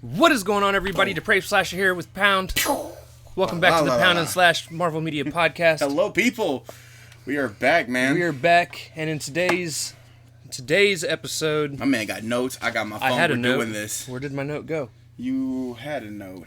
What is going on, everybody? Depraved Slasher here with Pound. Welcome back to the Pound and Slash Marvel Media Podcast. Hello, people. We are back, man. We are back, and in today's episode, my man got notes. I got my phone. We're doing this. Where did my note go? You had a note.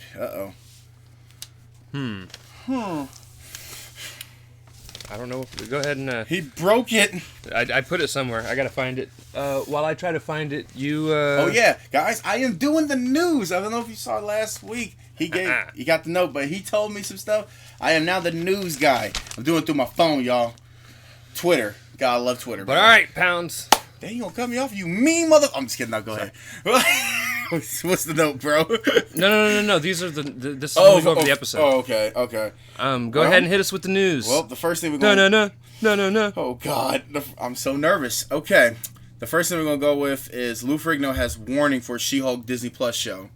I don't know. Go ahead and. He broke it. I put it somewhere. I gotta find it. While I try to find it, you. Oh yeah, guys! I am doing the news. I don't know if you saw last week. He got the note, but he told me some stuff. I am now the news guy. I'm doing it through my phone, y'all. Twitter. God, I love Twitter. But all right, Pounds. Dang, you gonna cut me off? You mean mother? I'm just kidding. Now go ahead. What's the note, bro? No. These are this is over the episode. Oh, okay. Go ahead and hit us with the news. Well, the first thing we're going. No. Oh God, I'm so nervous. Okay, the first thing we're gonna go with is Lou Ferrigno has warning for She-Hulk Disney Plus show.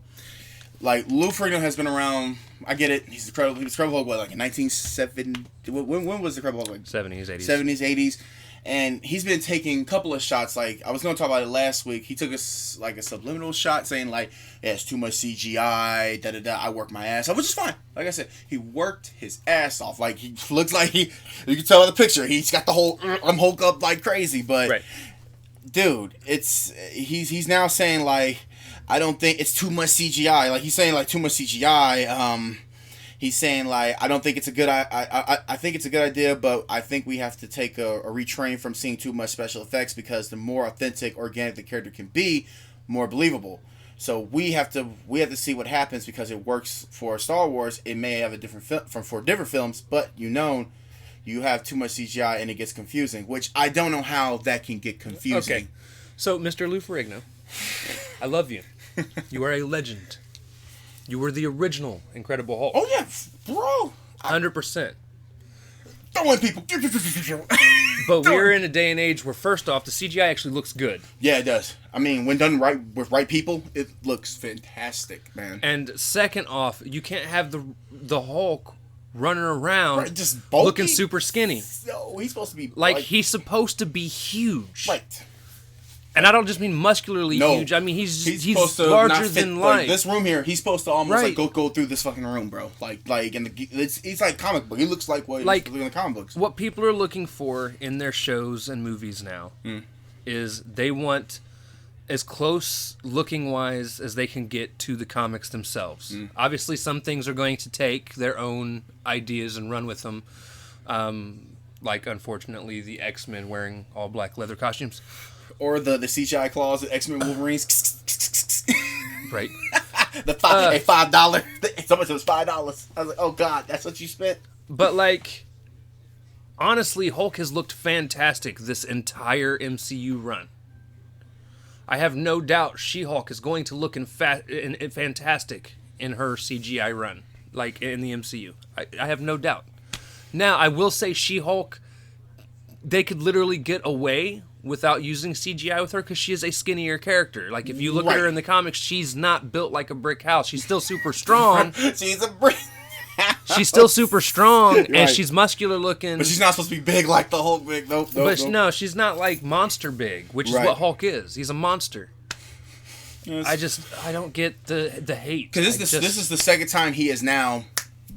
Like, Lou Ferrigno has been around. I get it. He was Incredible Hulk, what, like in 1970? When was the Incredible Hulk? 70s, 80s. 70s, 80s. And he's been taking a couple of shots. Like, I was going to talk about it last week. He took a subliminal shot saying, like, yeah, it's too much CGI, da-da-da, I work my ass off, which is fine. Like I said, he worked his ass off. Like, he looks like you can tell by the picture, he's got the whole, I'm Hulk up like crazy. But, right. Dude, he's now saying, like, I don't think it's too much CGI. Like, he's saying, like, too much CGI. He's saying, like, I don't think it's a good... I think it's a good idea, but I think we have to take a retrain from seeing too much special effects, because the more authentic, organic the character can be, more believable. So we have to see what happens, because it works for Star Wars. It may have a different for different films, but you have too much CGI and it gets confusing, which I don't know how that can get confusing. Okay, so Mr. Lou Ferrigno, I love you. You are a legend. You were the original Incredible Hulk. Oh, yeah, bro. 100%. Throwing people. But we're in a day and age where, first off, the CGI actually looks good. Yeah, it does. I mean, when done right with right people, it looks fantastic, man. And second off, you can't have the Hulk running around just looking super skinny. No, he's supposed to be... Like, he's supposed to be huge. Right. And I don't just mean muscularly huge. I mean, he's supposed to larger than life. Like, this room here, he's supposed to almost like go through this fucking room, bro. He's like comic book. He looks like what he's in the comic books. What people are looking for in their shows and movies now is they want as close looking wise as they can get to the comics themselves. Obviously, some things are going to take their own ideas and run with them. Like, unfortunately, the X-Men wearing all black leather costumes. Or the CGI claws of X-Men Wolverines. Right. $5. Someone said it was $5. I was like, oh God, that's what you spent? But, like, honestly, Hulk has looked fantastic this entire MCU run. I have no doubt She-Hulk is going to look fantastic in her CGI run, like in the MCU. I have no doubt. Now, I will say She-Hulk, they could literally get away without using CGI with her, because she is a skinnier character. Like, if you look at her in the comics, she's not built like a brick house. She's still super strong. She's a brick house. She's still super strong, and she's muscular looking. But she's not supposed to be big like the Hulk big. Nope. No, she's not like monster big, which is what Hulk is. He's a monster. Yes. I don't get the hate. Because this is the second time he has now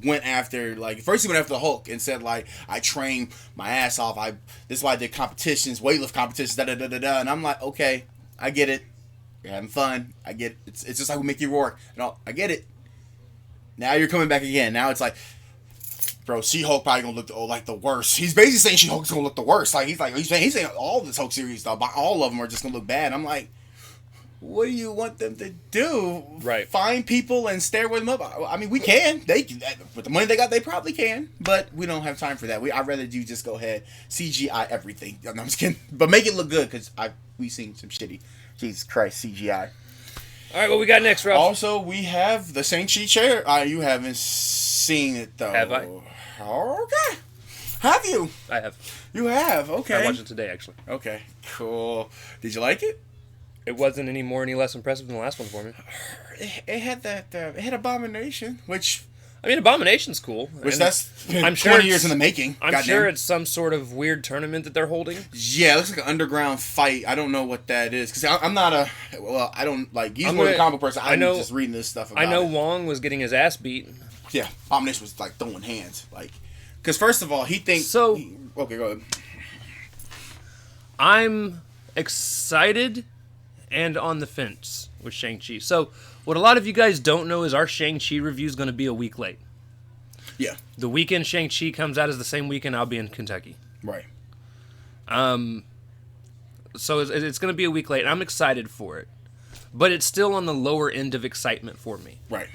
went after, like, first he went after the Hulk and said, like, I trained my ass off. This is why I did competitions, weightlift competitions, da-da-da-da-da. And I'm like, okay, I get it. You're having fun. I get it. It's just like we make you roar. I get it. Now you're coming back again. Now it's like, bro, She-Hulk probably gonna look like the worst. He's basically saying She-Hulk's gonna look the worst. Like, he's saying all this Hulk series stuff, all of them are just gonna look bad. I'm like, what do you want them to do? Right. Find people and stare with them up? I mean, we can. With the money they got, they probably can. But we don't have time for that. I'd rather you just go ahead, CGI everything. No, I'm just kidding. But make it look good, because we seen some shitty, Jesus Christ, CGI. All right, what we got next, Ralph? Also, we have the Shang-Chi chair. You haven't seen it, though. Have I? Okay. Have you? I have. You have? Okay. I watched it today, actually. Okay, cool. Did you like it? It wasn't any less impressive than the last one for me. It had that. It had Abomination, which I mean, Abomination's cool. Which and that's I'm 20 sure years in the making. I'm Goddamn. sure it's some sort of weird tournament that they're holding. Yeah, it looks like an underground fight. I don't know what that is because I'm not a. Well, I don't like. He's more of a comic person. I'm just reading this stuff. About I know it. Wong was getting his ass beat. Yeah, Abomination was like throwing hands, like because first of all he thinks. So okay, go ahead. I'm excited and on the fence with Shang-Chi. So what a lot of you guys don't know is our Shang-Chi review is going to be a week late. Yeah. The weekend Shang-Chi comes out is the same weekend I'll be in Kentucky. Right. So it's going to be a week late, and I'm excited for it. But it's still on the lower end of excitement for me. Right.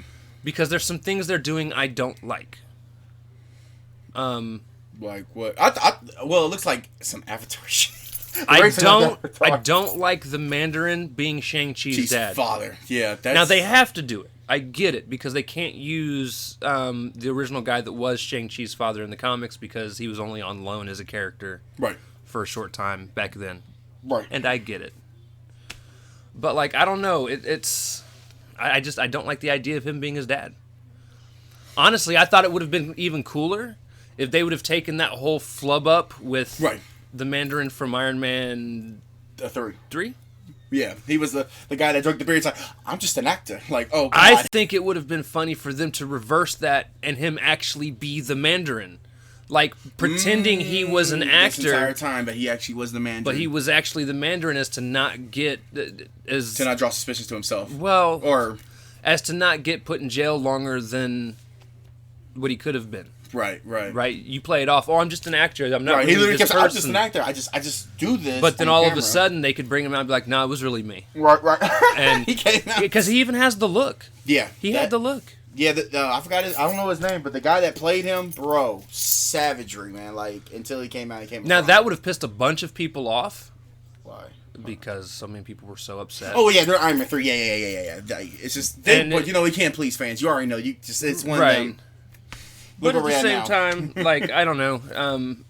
Because there's some things they're doing I don't like. Like what? Well, it looks like some Avatar shit. I don't like the Mandarin being Shang-Chi's dad. Father. Yeah. That's... Now they have to do it. I get it because they can't use the original guy that was Shang-Chi's father in the comics because he was only on loan as a character for a short time back then. Right. And I get it. But like I don't know, I don't like the idea of him being his dad. Honestly, I thought it would have been even cooler if they would have taken that whole flub up with the Mandarin from Iron Man 3. Yeah, he was the guy that drank the beer. He's like, I'm just an actor. Like, oh, God. I think it would have been funny for them to reverse that and him actually be the Mandarin. Like, pretending he was an actor. This entire time, but he actually was the Mandarin. But he was actually the Mandarin as to not get... to not draw suspicions to himself. Well... Or... As to not get put in jail longer than what he could have been. Right. You play it off. Oh, I'm just an actor. I'm not. Right. Really He literally this kept saying, person. I'm just an actor. I just do this. But then all of a sudden they could bring him out and be like, "No, it was really me." Right. And he came out because he even has the look. Yeah. He had the look. Yeah. I forgot I don't know his name, but the guy that played him, bro, savagery, man. Like until he came out, Now that would have pissed a bunch of people off. Why? Because so many people were so upset. Oh yeah, they're Iron Man 3. Yeah. It's just but you know he can't please fans. You already know. It's one of them. But at the same time, like, I don't know.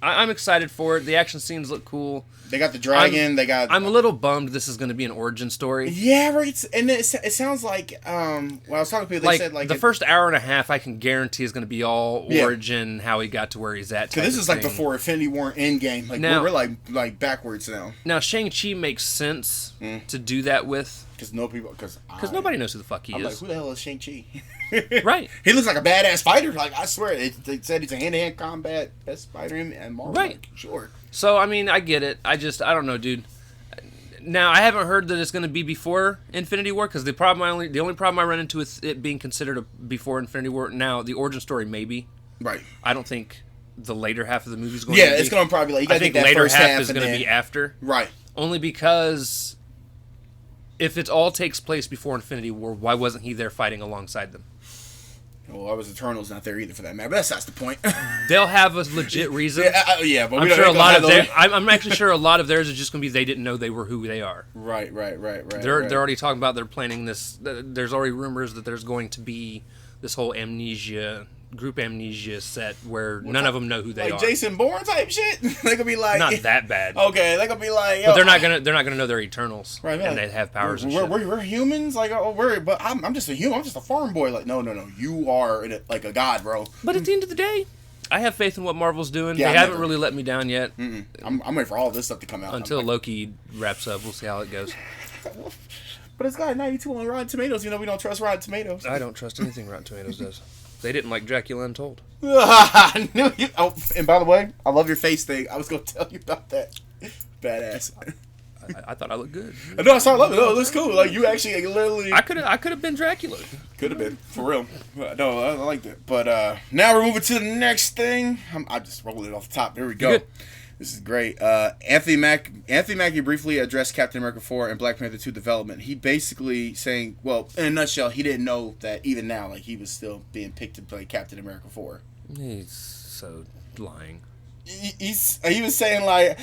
I'm excited for it. The action scenes look cool. They got the dragon. I'm a little bummed this is going to be an origin story. Yeah, right. And it sounds like, when I was talking to people, they said, like... The first hour and a half, I can guarantee is going to be all origin, how he got to where he's at. Because this is like before Infinity War Endgame. Like, now, we're like backwards now. Now, Shang-Chi makes sense to do that with... Because nobody knows who the fuck he is. Like, who the hell is Shang-Chi? Right. He looks like a badass fighter. Like, I swear, they said he's a hand-to-hand combat best fighter in Marvel. Right. Like, sure. So, I mean, I get it. I don't know, dude. Now, I haven't heard that it's going to be before Infinity War, because the only problem I run into with it being considered before Infinity War, now, the origin story, maybe. Right. I don't think the later half of the movie is going to be. Yeah, it's going to probably be like, you got to think that later first half is going to be after. Right. Only because if it all takes place before Infinity War, why wasn't he there fighting alongside them? Well, I was Eternal's not there either for that matter. But that's the point. They'll have a legit reason. But I'm sure a lot of I'm actually sure a lot of theirs is just going to be they didn't know they were who they are. Right. They're already talking about they're planning this. There's already rumors that there's going to be this whole group amnesia set where none of them know who they are. Like Jason Bourne type shit. They gonna be like not that bad. Okay, they gonna be like. But they're not gonna know they're Eternals. Right. And they have powers. We're humans. Like but I'm just a human. I'm just a farm boy. Like no. You are like a god, bro. But at the end of the day, I have faith in what Marvel's doing. Yeah, they haven't really let me down yet. I'm waiting for all this stuff to come out until Loki wraps up. We'll see how it goes. But it's got 92 on Rotten Tomatoes. You know we don't trust Rotten Tomatoes. I don't trust anything Rotten Tomatoes does. They didn't like Dracula Untold. I knew you. Oh, and by the way, I love your face thing. I was going to tell you about that. Badass. I thought I looked good. No, I saw it. No, it looks cool. Like you actually literally. I could have been Dracula. Could have been for real. No, I liked it. But now we're moving to the next thing. I just rolled it off the top. There we go. This is great. Anthony Mackie briefly addressed Captain America 4 and Black Panther 2 development. He basically saying, well, in a nutshell, he didn't know that even now, like he was still being picked to play Captain America 4. He's so lying. He was saying like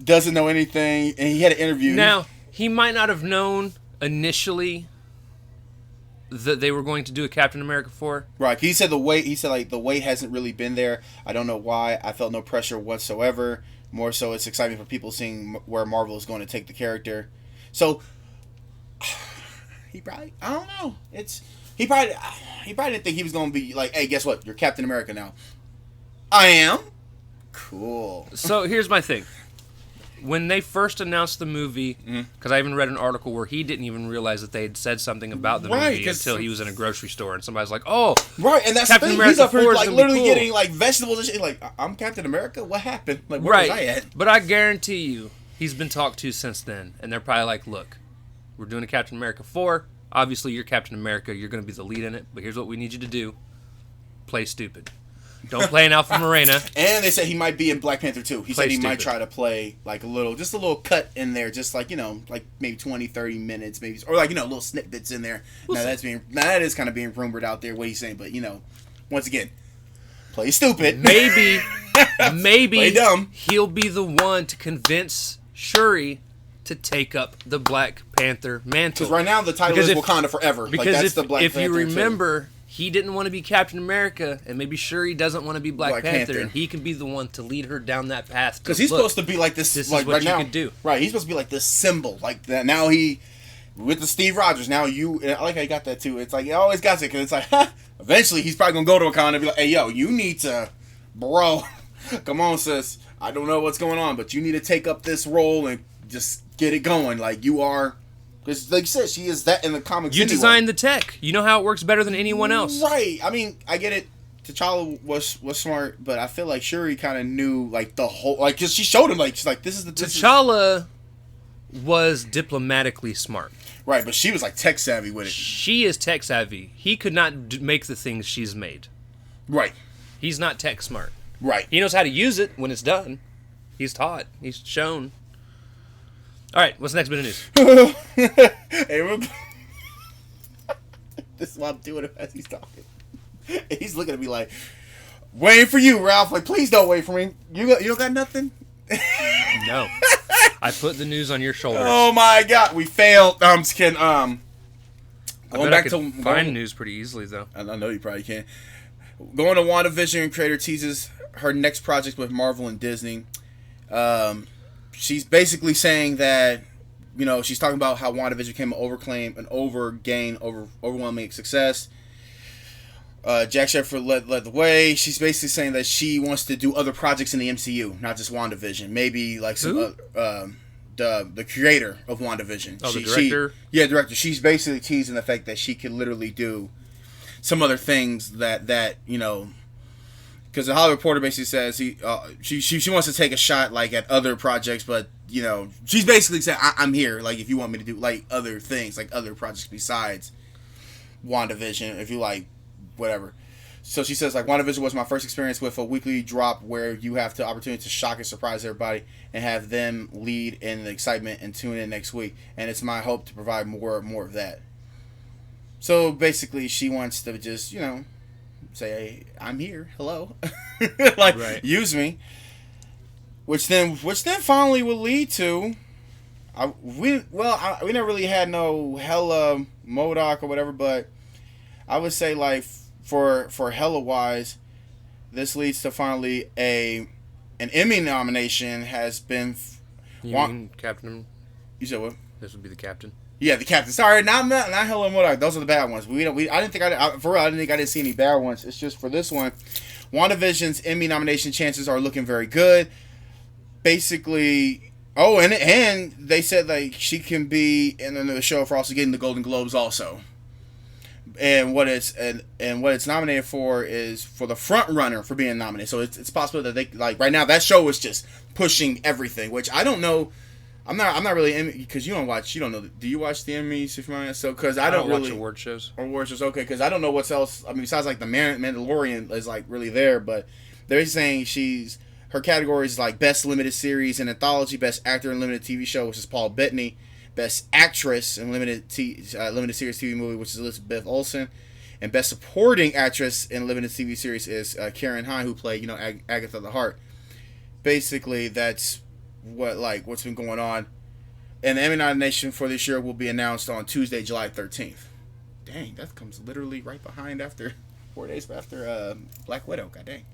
doesn't know anything, and he had an interview. Now he might not have known initially that they were going to do a Captain America 4. Right. He said the weight hasn't really been there. I don't know why. I felt no pressure whatsoever. More so, it's exciting for people seeing where Marvel is going to take the character. So, he probably, I don't know. He probably didn't think he was gonna be like, hey, guess what? You're Captain America now. I am. Cool. So here's my thing. When they first announced the movie, because I even read an article where he didn't even realize that they had said something about the movie until he was in a grocery store and somebody's like, "Oh, right," and that's Captain the thing. America He's up here 4 is like gonna be literally cool. getting like vegetables and shit. Like, I'm Captain America. What happened? Like, where was I at? But I guarantee you, he's been talked to since then, and they're probably like, "Look, we're doing a Captain America 4. Obviously, you're Captain America. You're going to be the lead in it. But here's what we need you to do: play stupid. Don't play an Alpha Morena." And they said he might be in Black Panther 2. He said he might stupid. try to play like a little cut in there, just like, like maybe 20, 30 minutes, maybe, or like, little snippets in there. Now that is kind of being rumored out there, what he's saying, but once again, play stupid. Maybe play dumb. He'll be the one to convince Shuri to take up the Black Panther mantle. Because right now the title is Wakanda Forever. Because like, that's the Black if Panther you remember, he didn't want to be Captain America, and maybe Shuri doesn't want to be Black Panther, and he can be the one to lead her down that path. Because he's supposed to be like this This like is what right you now. can do. Right, he's supposed to be like this symbol. Like that. Now he, with the Steve Rogers, now you, I like how you got that too. It's like, he always got it, because it's like, eventually he's probably going to go to Wakanda and be like, hey, yo, you need to, bro, come on, sis. I don't know what's going on, but you need to take up this role and just get it going. Like, you are, because like you said, she is that in the comics. You anyway. designed the tech. You know how it works better than anyone else. Right. I mean, I get it. T'Challa was smart, but I feel like Shuri kind of knew, like, the whole, like, because she showed him, like, she's like, this is the... T'Challa was diplomatically smart. Right, but she was, like, tech savvy with it. She is tech savvy. He could not make the things she's made. Right. He's not tech smart. Right. He knows how to use it when it's done. He's taught. He's shown. All right, what's the next bit of news? Hey, this is why I'm doing it as he's talking. He's looking at me like, waiting for you, Ralph. Like, please don't wait for me. You don't got nothing? No. I put the news on your shoulders. Oh my God, we failed. I'm just kidding. I could find news pretty easily, though. I know you probably can. Going to WandaVision, creator teases her next project with Marvel and Disney. She's basically saying that, she's talking about how WandaVision became an overwhelming success. Jack Shepard led the way. She's basically saying that she wants to do other projects in the MCU, not just WandaVision. Maybe like some the creator of WandaVision. Oh, the director? Director. She's basically teasing the fact that she could literally do some other things that because the Hollywood Reporter basically says she wants to take a shot like at other projects, but she's basically saying I'm here. Like, if you want me to do like other things, like other projects besides WandaVision, if you like. Whatever. So she says, like, WandaVision was my first experience with a weekly drop where you have the opportunity to shock and surprise everybody and have them lead in the excitement and tune in next week. And it's my hope to provide more of that. So basically, she wants to just, say, hey, I'm here. Hello. Like, right. Use me. Which then finally would lead to, we never really had no hella MODOK or whatever, but I would say, like, for hella wise, this leads to finally an Emmy nomination has been. You mean Captain? You said what? This would be the Captain. Yeah, the Captain. Sorry, not hella MODOK. Those are the bad ones. I didn't think I didn't see any bad ones. It's just for this one, WandaVision's Emmy nomination chances are looking very good. Basically, and they said like she can be in the show for also getting the Golden Globes also. And what it's nominated for is for the front runner for being nominated. So it's possible that they, like, right now that show is just pushing everything, which I don't know. I'm not really, because you don't know. Do you watch the Emmys? So because I don't really watch award shows. Okay, because I don't know what's else. I mean, besides like the Mandalorian is like really there, but they're saying her category is like best limited series and anthology, best actor in limited TV show, which is Paul Bettany. Best Actress in Limited Series TV Movie, which is Elizabeth Olsen, and Best Supporting Actress in Limited TV Series is Karen Hine, who played Agatha the Heart. Basically, that's what's been going on, and the Emmy nomination for this year will be announced on Tuesday, July 13th. Dang, that comes literally right behind 4 days after Black Widow. God dang.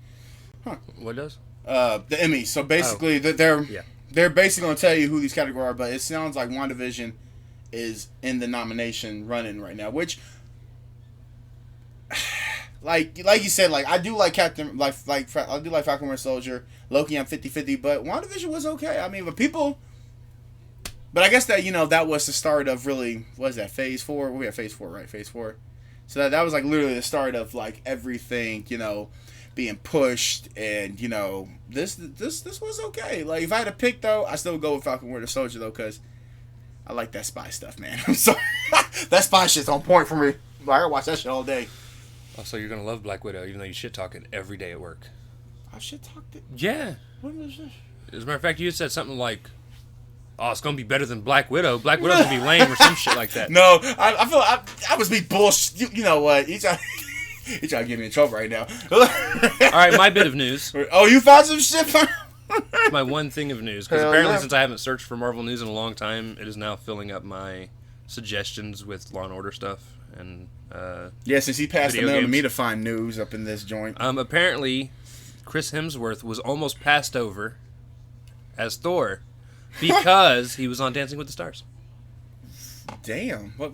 Huh? What does? The Emmys. So basically, they're basically going to tell you who these categories are, but it sounds like WandaVision is in the nomination running right now, which, like you said, like I do like Captain, I do like Falcon Winter Soldier. Loki, I'm 50-50, but WandaVision was okay. I mean, but I guess that, that was the start of really, what is that, Phase 4? We had Phase 4, right? Phase 4. So that was like literally the start of like everything, being pushed, and this was okay. Like, if I had to pick though, I still would go with Falcon Winter Soldier though, because I like that spy stuff, man. I'm sorry. That spy shit's on point for me. Like, I watch that shit all day. Oh, so you're gonna love Black Widow, even though you shit talk it every day at work. I shit talked it? Yeah. When was this? As a matter of fact, you said something like, "Oh, it's gonna be better than Black Widow. Black Widow's gonna be lame," or some shit like that. No, I feel I was be bullshit. You know what? You try to get me in trouble right now. All right, my bit of news. Oh, you found some shit? My one thing of news, because apparently since I haven't searched for Marvel news in a long time, it is now filling up my suggestions with Law and Order stuff and yeah, since he passed the video mail to games. me to find news up in this joint. Apparently, Chris Hemsworth was almost passed over as Thor because he was on Dancing with the Stars. Damn. What?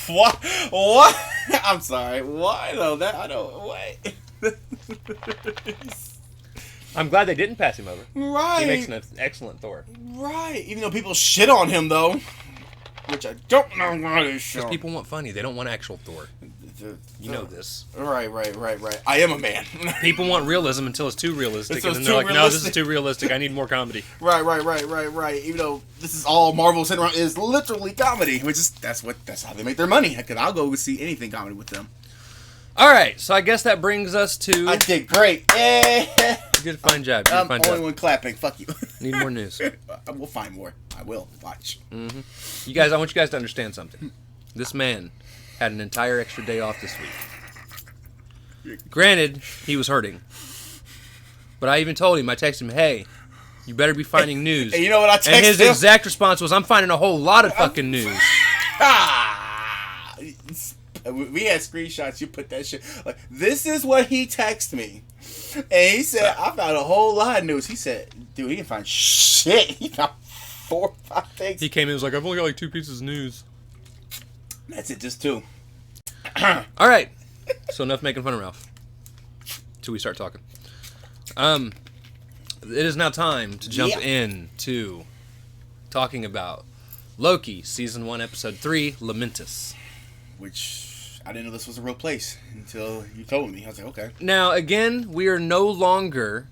What? I'm sorry. Why though? That I don't. Wait. I'm glad they didn't pass him over. Right. He makes an excellent Thor. Right. Even though people shit on him though, which I don't know why they shit. Because people want funny. They don't want actual Thor. You know this. Right. I am a man. People want realism until it's too realistic, Until and it's then they're too like, "No, this is realistic." too realistic. I need more comedy." Right. Even though this is all Marvel sitting around is literally comedy, which is that's how they make their money. Because I'll go see anything comedy with them. All right, so I guess that brings us to. I did great. Yeah. You did a fine job. I'm the only one clapping. Fuck you. Need more news. We'll find more. I will watch. Mm-hmm. You guys, I want you guys to understand something. This man had an entire extra day off this week. Granted, he was hurting. But I even told him, I texted him, "Hey, you better be finding news." And you know what I texted And his him? exact response was, "I'm finding a whole lot of fucking news." We had screenshots. You put that shit. Like, this is what he texted me. And he said, "I found a whole lot of news." He said, "Dude, he didn't find shit. He found 4 or 5 things." He came in and was like, "I've only got like 2 pieces of news." That's it, just 2. All right. So enough making fun of Ralph. Till we start talking. It is now time to jump in to talking about Loki, Season 1, Episode 3, Lamentis. Which, I didn't know this was a real place until you told me. I was like, okay. Now, again, we are no longer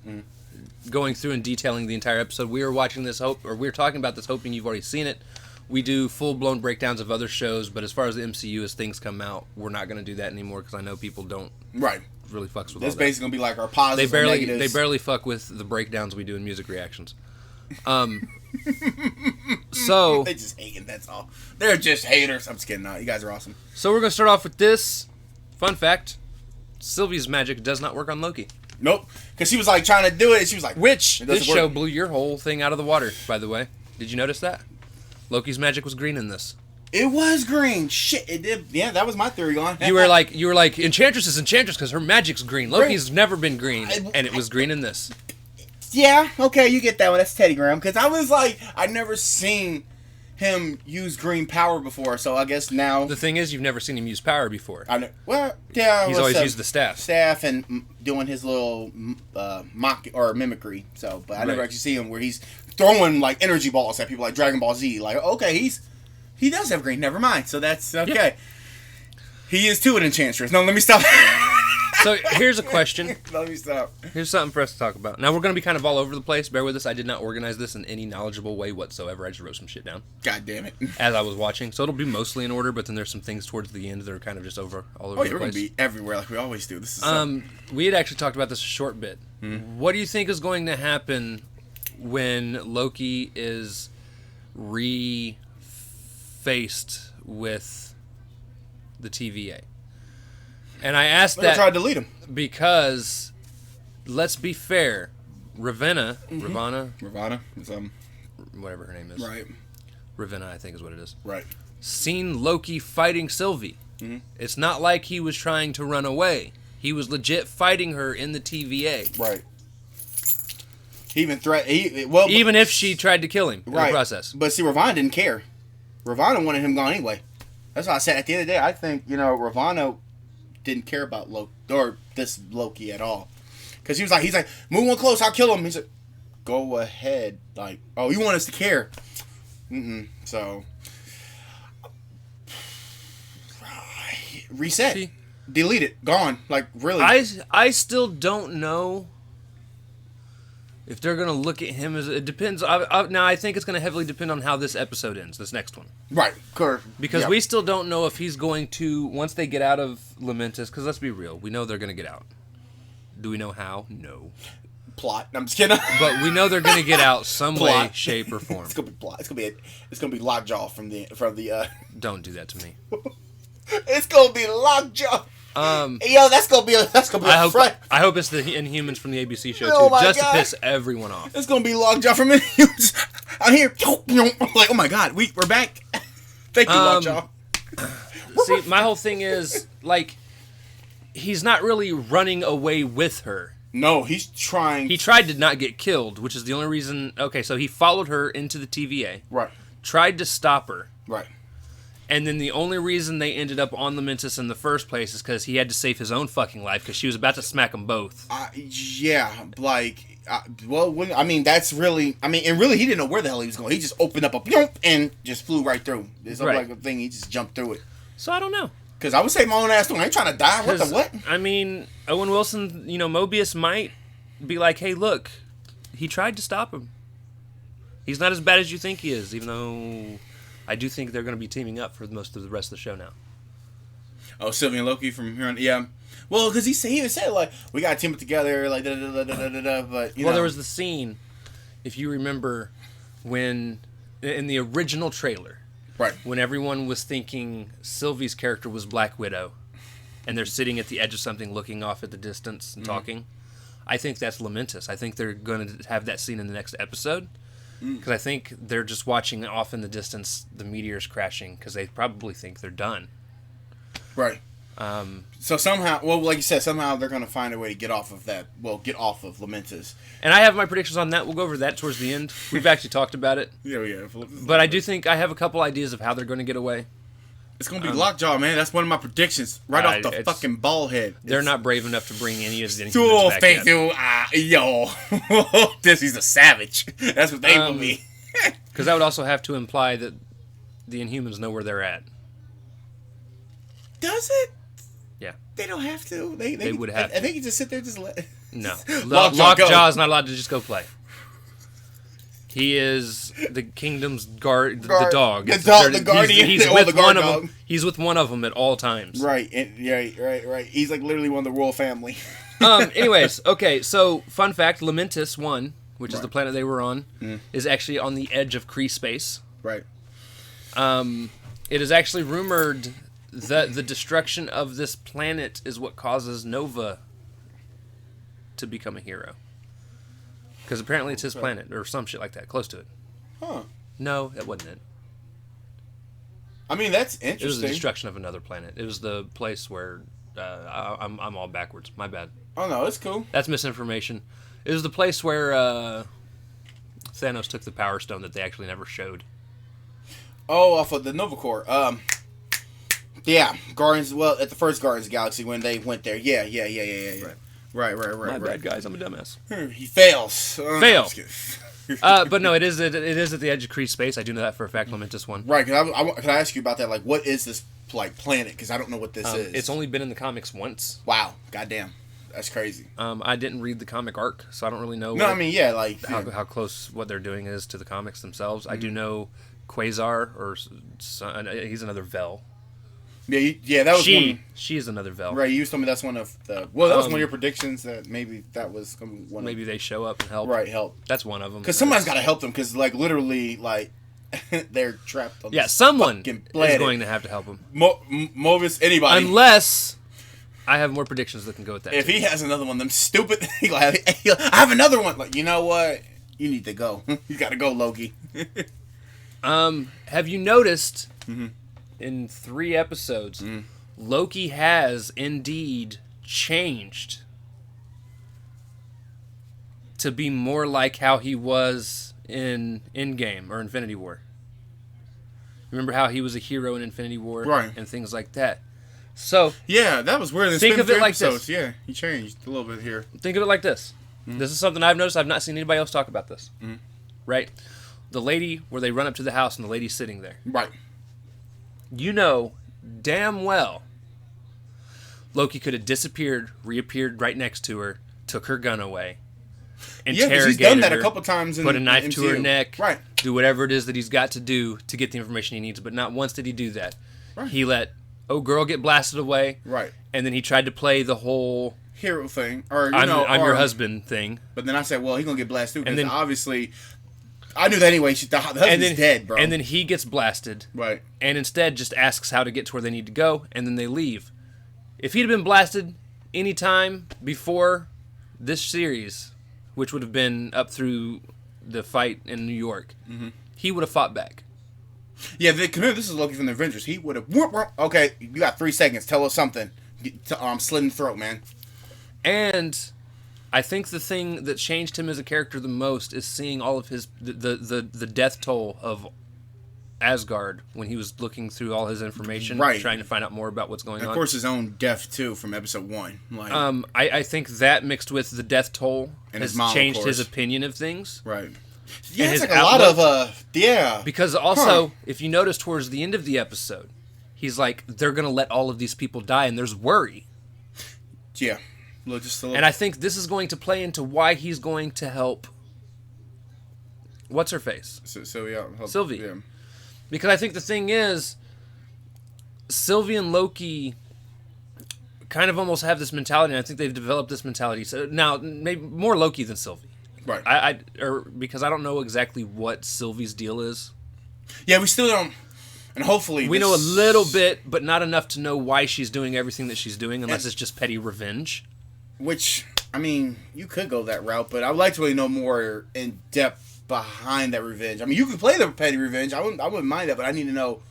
going through and detailing the entire episode. We are watching this, we're talking about this hoping you've already seen it. We do full-blown breakdowns of other shows, but as far as the MCU, as things come out, we're not going to do that anymore because I know people don't really fucks with this all that. basically going to be like our positives and negatives. They barely fuck with the breakdowns we do in music reactions. So they just hating, that's all. They're just haters. I'm just kidding. No, you guys are awesome. So we're going to start off with this. Fun fact, Sylvie's magic does not work on Loki. Nope. Because she was like trying to do it, and she was like... Which, this show blew your whole thing out of the water, by the way. Did you notice that? Loki's magic was green in this. It was green. Shit, it did. Yeah, that was my theory going. You were like, Enchantress is Enchantress because her magic's green. Loki's never been green, and it was green in this. Yeah, okay, you get that one. That's Teddy Graham. Because I was like, I'd never seen him use green power before, so I guess now... The thing is, you've never seen him use power before. Well, yeah. He's always used the staff. Staff and doing his little mock or mimicry. So, but I never actually see him where he's throwing like energy balls at people like Dragon Ball Z. Like, okay, he does have green. Never mind. So that's okay. Yeah. He is too an Enchantress. No, let me stop. So here's a question. Let me stop. Here's something for us to talk about. Now we're going to be kind of all over the place. Bear with us. I did not organize this in any knowledgeable way whatsoever. I just wrote some shit down. God damn it. As I was watching. So it'll be mostly in order, but then there's some things towards the end that are kind of just all over the place. We're going to be everywhere like we always do. This is we had actually talked about this a short bit. Mm-hmm. What do you think is going to happen when Loki is refaced with the TVA? And I asked that try to delete him because, let's be fair, Ravonna, whatever her name is, right? Ravonna, I think is what it is. Right. Seen Loki fighting Sylvie. Mm-hmm. It's not like he was trying to run away. He was legit fighting her in the TVA. Right. He even even if she tried to kill him in the process. But see, Ravonna didn't care. Ravonna wanted him gone anyway. That's why I said at the end of the day, I think Ravonna didn't care about Loki or this Loki at all, because he's like, move one close, I'll kill him. He's like, go ahead, like, oh, you want us to care? So reset, delete it, gone. Like, really, I still don't know if they're gonna look at him as, it depends. Now I think it's gonna heavily depend on how this episode ends, this next one. Right, correct. Because we still don't know if he's going to, once they get out of Lamentis, because let's be real, we know they're gonna get out. Do we know how? No. Plot. I'm just kidding. But we know they're gonna get out some way, shape, or form. It's gonna be plot. It's gonna be Lockjaw from the. Don't do that to me. It's gonna be Lockjaw. Yo, that's gonna be a front. I hope it's the Inhumans from the ABC show Oh too, just God. to piss everyone off. It's gonna be Lockjaw from Inhumans. I'm here. Like, oh my God, we're back. Thank you, Lockjaw. See, my whole thing is, like, he's not really running away with her. No, he's trying. He tried to not get killed, which is the only reason. Okay, so he followed her into the TVA. Right. Tried to stop her. Right. And then the only reason they ended up on Lamentis in the first place is because he had to save his own fucking life, because she was about to smack them both. Yeah, like, I mean, that's really, and really, he didn't know where the hell he was going. He just opened up and just flew right through. It's like a thing, he just jumped through it. So I don't know. Because I would say my own ass, I ain't trying to die. What the what? I mean, Owen Wilson, Mobius might be like, hey, look, he tried to stop him. He's not as bad as you think he is, even though I do think they're going to be teaming up for most of the rest of the show now. Oh, Sylvie and Loki from here on, yeah. Well, because he even said, like, we got to team it together, like, da-da-da-da-da-da-da, but, Well, there was the scene, if you remember, when, in the original trailer, right, when everyone was thinking Sylvie's character was Black Widow, and they're sitting at the edge of something looking off at the distance and talking, I think that's Lamentis. I think they're going to have that scene in the next episode, because I think they're just watching off in the distance the meteors crashing, because they probably think they're done. Right. So somehow, well, like you said, somehow they're going to find a way to get off of that. Well, get off of Lamentis. And I have my predictions on that. We'll go over that towards the end. We've actually talked about it. Yeah. But I do think I have a couple ideas of how they're going to get away. It's going to be Lockjaw, man. That's one of my predictions. Right off the fucking ball head. They're not brave enough to bring any of the Inhumans back yet. Yo. He's a savage. That's what they will be. Because that would also have to imply that the Inhumans know where they're at. Does it? Yeah. They don't have to. They would have to. They can just sit there and just let... No. Lockjaw is not allowed to just go play. He is the kingdom's guard, the dog. The guardian. He's with one of them at all times. Right. Right. He's like literally one of the royal family. Anyways, okay, so fun fact, Lamentis 1, which is the planet they were on, is actually on the edge of Kree space. Right. It is actually rumored that the destruction of this planet is what causes Nova to become a hero. Because apparently it's his planet, or some shit like that, close to it. Huh. No, that wasn't it. I mean, that's interesting. It was the destruction of another planet. It was the place where... I'm all backwards. My bad. Oh, no, it's cool. That's misinformation. It was the place where Thanos took the Power Stone that they actually never showed. Oh, off of the Nova Corps. Yeah, Guardians. Well, at the first Guardians of the Galaxy when they went there. Yeah. Right. My bad, guys. I'm a dumbass. He fails. But no, it is at the edge of Kree space. I do know that for a fact. Lamentis 1. Right. Can I ask you about that? Like, what is this planet? Because I don't know what this is. It's only been in the comics once. Wow. Goddamn. That's crazy. I didn't read the comic arc, so I don't really know. How close what they're doing is to the comics themselves. I do know Quasar, or he's another Vel. Yeah, that was one. She is another Vel. Right, you told me that's one of the... Well, that was one of your predictions that maybe that was one maybe they show up and help. Right, help. That's one of them. Because somebody's got to help them, because, like, literally, like, they're trapped on this someone fucking is planet. going to have to help them. Mobius, anybody. Unless... I have more predictions that can go with that. If he has another one, them stupid... I have another one. Like, you know what? You need to go. You got to go, Loki. Have you noticed... In 3 episodes, Loki has indeed changed. to be more like how he was in Endgame or Infinity War. Remember how he was a hero in Infinity War, right, and things like that. So yeah, that was weird. Think of it like this. Yeah, he changed a little bit here. Think of it like this. Mm-hmm. This is something I've noticed. I've not seen anybody else talk about this. Mm-hmm. Right? The lady where they run up to the house and the lady's sitting there. Right. You know damn well Loki could have disappeared, reappeared right next to her, took her gun away, interrogated he's done that a couple times. Put a knife to her neck. Right. Do whatever it is that he's got to do to get the information he needs. But not once did he do that. Right. He let girl get blasted away. Right. And then he tried to play the whole hero thing, or I'm your husband thing. But then I said, well, he's gonna get blasted too, because obviously, I knew that anyway. The husband's dead, bro. And then he gets blasted. Right. And instead just asks how to get to where they need to go, and then they leave. If he'd have been blasted any time before this series, which would have been up through the fight in New York, he would have fought back. Yeah, this is Loki from the Avengers. He would have. Okay, you got 3 seconds. Tell us something. Slit in the throat, man. And I think the thing that changed him as a character the most is seeing all of his the death toll of Asgard when he was looking through all his information, trying to find out more about what's going on. Of course, his own death too from episode 1. Like, I think that mixed with the death toll and has his mom, changed his opinion of things. Right. Yeah, it's like a lot of yeah. Because also, if you notice towards the end of the episode, he's like, they're gonna let all of these people die, and there's worry. Yeah. Just a little. And I think this is going to play into why he's going to help. What's her face? Sylvie. Yeah. Because I think the thing is, Sylvie and Loki kind of almost have this mentality, and I think they've developed this mentality. So now, maybe more Loki than Sylvie. Right. Because I don't know exactly what Sylvie's deal is. Yeah, we still don't. And hopefully we know a little bit, but not enough to know why she's doing everything that she's doing, unless it's just petty revenge. Which, I mean, you could go that route, but I would like to really know more in depth behind that revenge. I mean, you could play the petty revenge. I wouldn't mind that, but I need to know,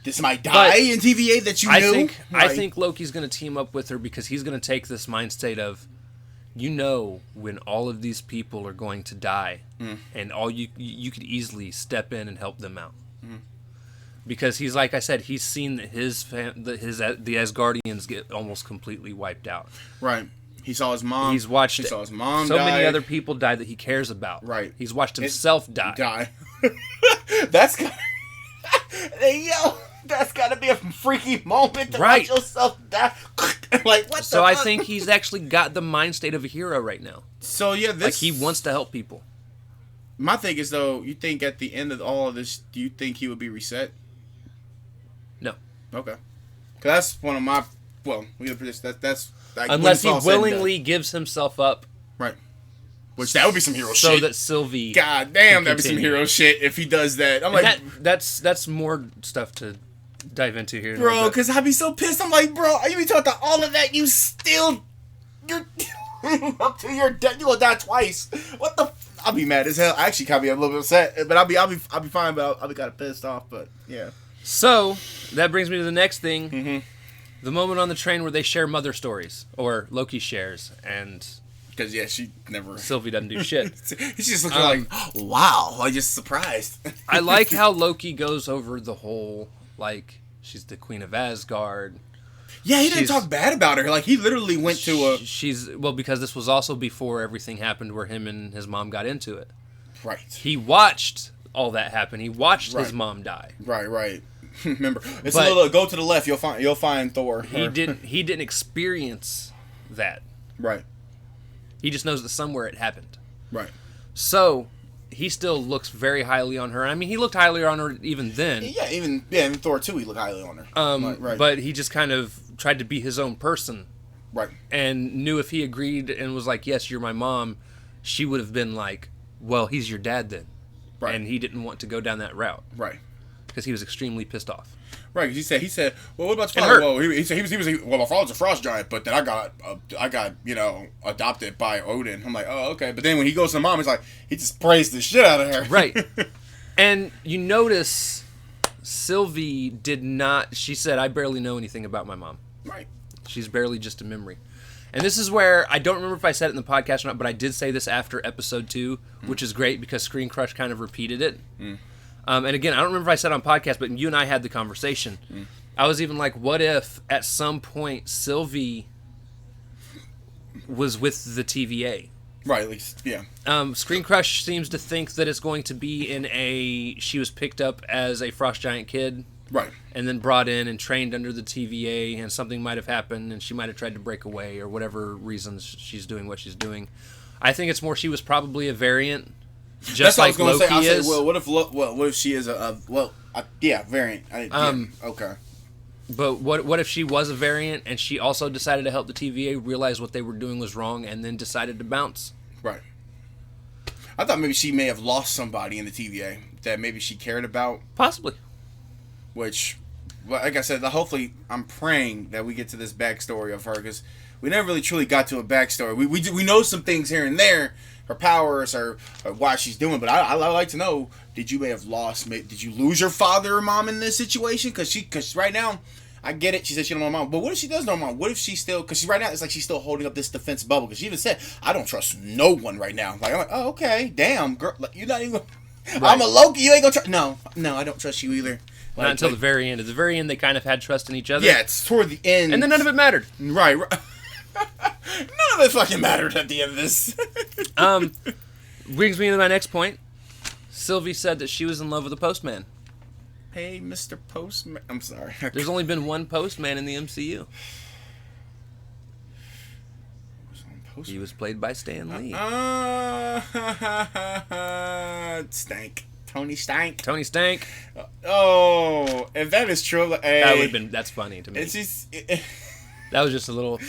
did somebody die in TVA that you knew? I think Loki's going to team up with her because he's going to take this mind state of, when all of these people are going to die, and all you could easily step in and help them out. Because he's, like I said, he's seen that the Asgardians get almost completely wiped out. Right. He saw his mom. He saw his mom so die. many other people die that he cares about. Right. He's watched himself die. That's got to be a freaky moment to watch yourself die. Like, what the So I think he's actually got the mind state of a hero right now. So yeah, like he wants to help people. My thing is, though, you think at the end of all of this, do you think he would be reset? No. Okay. Because that's one of my... Well, that's like, unless he willingly gives himself up. Right. Which that would be some hero shit. So that Sylvie... God damn, that'd be some hero shit if he does that. I'm like... That's more stuff to dive into here. Bro, because I'd be so pissed. I'm like, bro, you be talking about all of that, you're up to your death. You will die twice. What the... I'll be mad as hell. I actually kind of be a little bit upset, but I'll be fine. But I'll be kind of pissed off. But yeah. So that brings me to the next thing: the moment on the train where they share mother stories, or Loki shares, and because she never. Sylvie doesn't do shit. She just looks like, wow, I'm just surprised. I like how Loki goes over the whole she's the queen of Asgard. Yeah, he didn't talk bad about her. Like, he literally went to a... because this was also before everything happened where him and his mom got into it. Right. He watched all that happen. He watched his mom die. Right. Remember, it's a little... Go to the left, you'll find Thor. He didn't experience that. Right. He just knows that somewhere it happened. Right. So, he still looks very highly on her. I mean, he looked highly on her even then. Yeah, in Thor 2, he looked highly on her. Right. But he just kind of tried to be his own person. Right. And knew if he agreed and was like, yes, you're my mom, she would have been like, well, he's your dad then. Right. And he didn't want to go down that route. Right. Because he was extremely pissed off. Right, because he said, well, what about your father? Well, he said, well, my father's a frost giant, but then I got adopted by Odin. I'm like, oh, okay. But then when he goes to mom, he just praised the shit out of her. Right. And you notice Sylvie did not, she said, I barely know anything about my mom. Right. She's barely just a memory. And this is where I don't remember if I said it in the podcast or not, but I did say this after episode 2, which is great because Screen Crush kind of repeated it. And again, I don't remember if I said it on podcast, but you and I had the conversation. I was even like, what if at some point Sylvie was with the TVA? Right, at least, yeah. Screen Crush seems to think that it's going to be she was picked up as a Frost Giant kid. Right. And then brought in and trained under the TVA, and something might have happened, and she might have tried to break away, or whatever reasons she's doing what she's doing. I think it's more she was probably a variant, just like Loki is. Say, well, what if she is variant? Okay. But what if she was a variant, and she also decided to help the TVA, realized what they were doing was wrong, and then decided to bounce? Right. I thought maybe she may have lost somebody in the TVA that maybe she cared about. Possibly. Which, like I said, hopefully I'm praying that we get to this backstory of her, because we never really truly got to a backstory. We know some things here and there, her powers, or what she's doing, but I like to know, did you did you lose your father or mom in this situation? Because right now, I get it, she said she don't know mom, but what if she does know mom? What if she's still, because right now it's like she's still holding up this defense bubble, because she even said, I don't trust no one right now. Like, I'm like, oh, okay, damn, girl, you're not even, right. I'm a Loki, you ain't gonna trust, no, I don't trust you either. Not until the very end. At the very end, they kind of had trust in each other. Yeah, it's toward the end. And then none of it mattered. Right. None of it fucking mattered at the end of this. Brings me to my next point. Sylvie said that she was in love with a postman. Hey, Mr. Postman. I'm sorry. There's only been one postman in the MCU. He was played by Stan Lee. Stank. Tony Stank. Tony Stank. Oh, if that is true, that's funny to me. It's just that was just a little.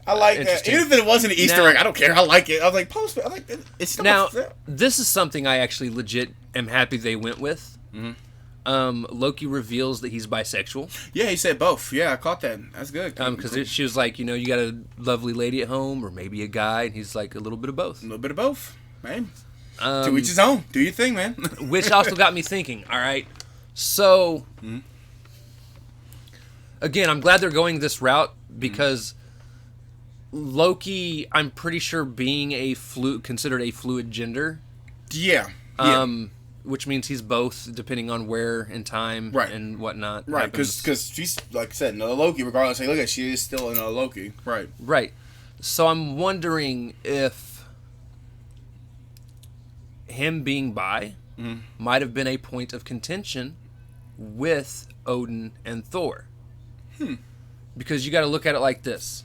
I like that. Even if it wasn't an Easter egg, I don't care. I like it. I was like, Postman. I like it. It's still now. This is something I actually legit am happy they went with. Loki reveals that he's bisexual. Yeah, he said both. Yeah, I caught that. That's good. Because she was like, you got a lovely lady at home, or maybe a guy, and he's like a little bit of both. A little bit of both, man. To each his own. Do your thing, man. Which also got me thinking, all right? So, again, I'm glad they're going this route because Loki, I'm pretty sure being considered a fluid gender. Yeah. Which means he's both, depending on where and time and whatnot. Right, because she's, like I said, another Loki, regardless. Hey, look at she is still another Loki. Right. Right. So I'm wondering if him being bi might have been a point of contention with Odin and Thor. Because you got to look at it like this.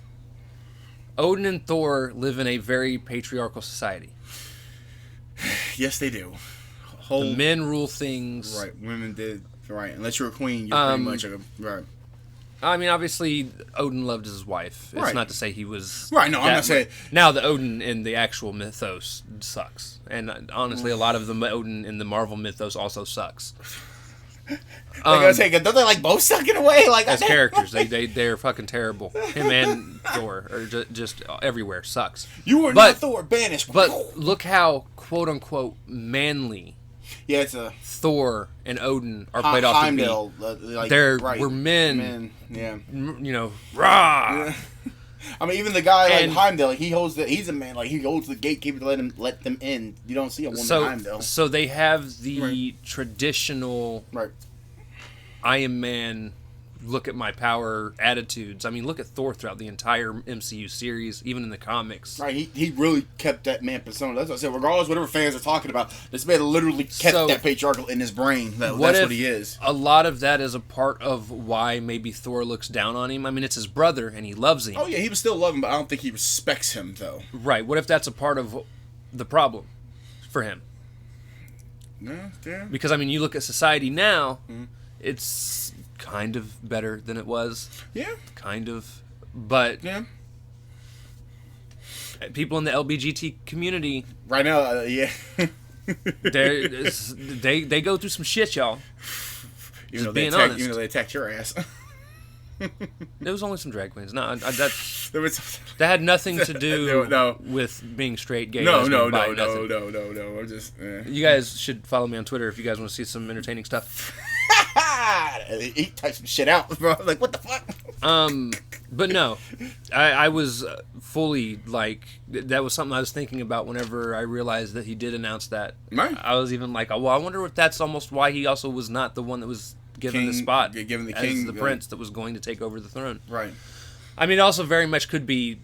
Odin and Thor live in a very patriarchal society. Yes, they do. The men rule things. Right, women did. Right, unless you're a queen, you're pretty much right. I mean, obviously, Odin loved his wife. It's right. Not to say he was... Right, no, I'm not saying... Now, the Odin in the actual mythos sucks. And honestly, a lot of the Odin in the Marvel mythos also sucks. Don't they like both suck in a way? Like as characters, they're fucking terrible. Him and Thor are just everywhere. Sucks. You are not Thor, banished. But look how, quote-unquote, manly... Yeah, it's a... Thor and Odin are played off to be. We're men. Yeah. Rah! Yeah. I mean, even the guy like Heimdall, he's a man. Like, he holds the gatekeeper to let them in. You don't see a woman Heimdall. So they have the traditional I am man, look at my power attitudes. I mean, look at Thor throughout the entire MCU series, even in the comics. Right, he really kept that man persona. That's what I said. Regardless of whatever fans are talking about, this man literally kept that patriarchal in his brain. That's what he is. A lot of that is a part of why maybe Thor looks down on him. I mean, it's his brother, and he loves him. Oh, yeah, he would still love him, but I don't think he respects him, though. Right. What if that's a part of the problem for him? Yeah. Because, I mean, you look at society now, it's kind of better than it was. Yeah. Kind of. But people in the LGBT community right now, they go through some shit, y'all. Even though they attacked your ass. There was only some drag queens. No, that had nothing to do with being straight, gay. No. I'm just. You guys should follow me on Twitter if you guys want to see some entertaining stuff. He typed some shit out, bro. Like, what the fuck? But no, I was fully like, that was something I was thinking about whenever I realized that he did announce that. Right. I was even like, oh, well, I wonder if that's almost why he also was not the one that was given the spot, given the as king, the prince that was going to take over the throne. Right. I mean, it also very much could be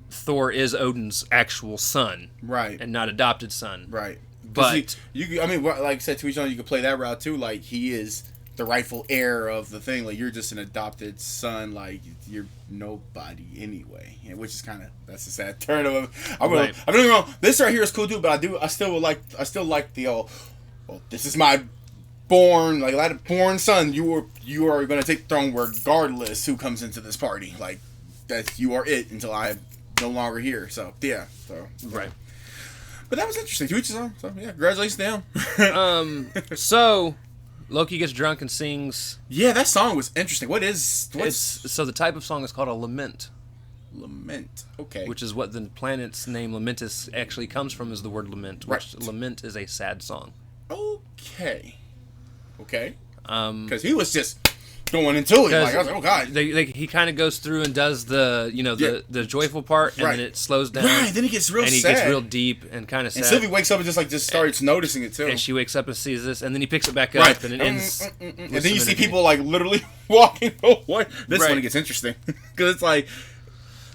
Thor is Odin's actual son, right, and not adopted son, right. But I mean, like I said to each other, you could play that route too. Like he is the rightful heir of the thing. Like you're just an adopted son. Like you're nobody anyway. Which is kind of, that's a sad turn of it. I'm doing wrong. This right here is cool too. But I still like the old. Well, this is my born son. You are going to take the throne regardless who comes into this party. Like that you are it until I'm no longer here. So yeah. So right. But that was interesting. To each his own. So yeah, congratulations to him. So Loki gets drunk and sings. Yeah, that song was interesting. So the type of song is called a lament. Lament. Okay. Which is what the planet's name Lamentis actually comes from, is the word lament. Which Right. lament is a sad song. Okay. Because he was just going into it. Like, I was like, oh god. He kind of goes through and does the joyful part, and then it slows down. Right. Then he gets real sad. And he gets real deep and kind of sad. And Sylvie wakes up and just starts noticing it too. And she wakes up and sees this, and then he picks it back up, and it ends. And then you see people like literally walking away. This Right. one gets interesting because it's like,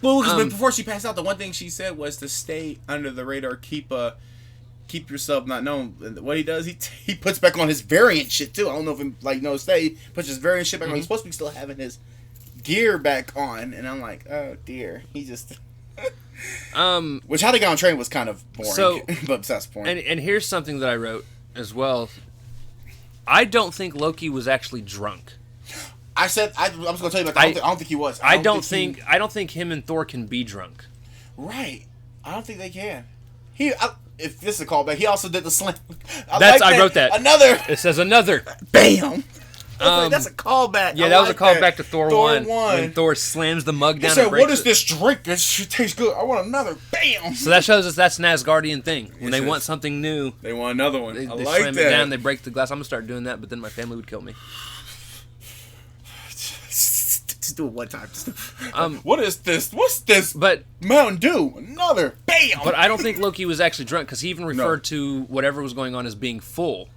well, because before she passed out, the one thing she said was to stay under the radar, keep yourself not known. And what he does, he puts back on his variant shit too. I don't know if he stay, puts his variant shit back on. He's supposed to be still having his gear back on, and I'm like, oh dear, he just. Which how they got on train was kind of boring, but that's the point. And here's something that I wrote as well. I don't think Loki was actually drunk. I was going to tell you about that. I don't think he was. I don't think him and Thor can be drunk. Right. I don't think they can. If this is a callback, he also did the slam. I wrote that. Another. It says another. Bam. That's a callback. Yeah, that was a callback to Thor 1. When Thor slams the mug down. He said, "What is this drink? It tastes good. I want another." Bam. So that shows us that's an Asgardian thing. When they want something new, they want another one. They like slam that. it down. They break the glass. I'm gonna start doing that, but then my family would kill me. Just do it one time. What is this? What's this? But Mountain Dew. Another. Bam. But I don't think Loki was actually drunk, because he even referred to whatever was going on as being full.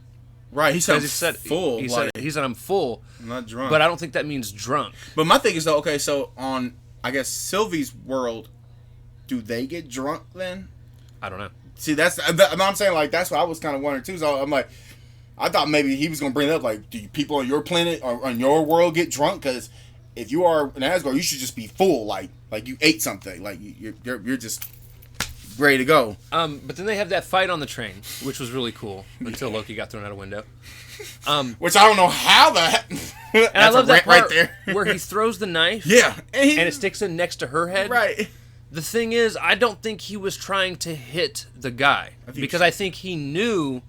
Right. He said full. He said I'm full. I'm not drunk. But I don't think that means drunk. But my thing is though. Okay, so on I guess Sylvie's world, do they get drunk then? I don't know. See, I'm saying, like, that's what I was kind of wondering too. So I'm like, I thought maybe he was gonna bring it up, like, do people on your planet or on your world get drunk? Because if you are an Asgard, you should just be full, like you ate something, like you're just ready to go. But then they have that fight on the train, which was really cool until Loki got thrown out a window. Which I don't know how that. And I love that part right there where he throws the knife. Yeah, and it sticks in next to her head. Right. The thing is, I don't think he was trying to hit the guy, because I think he knew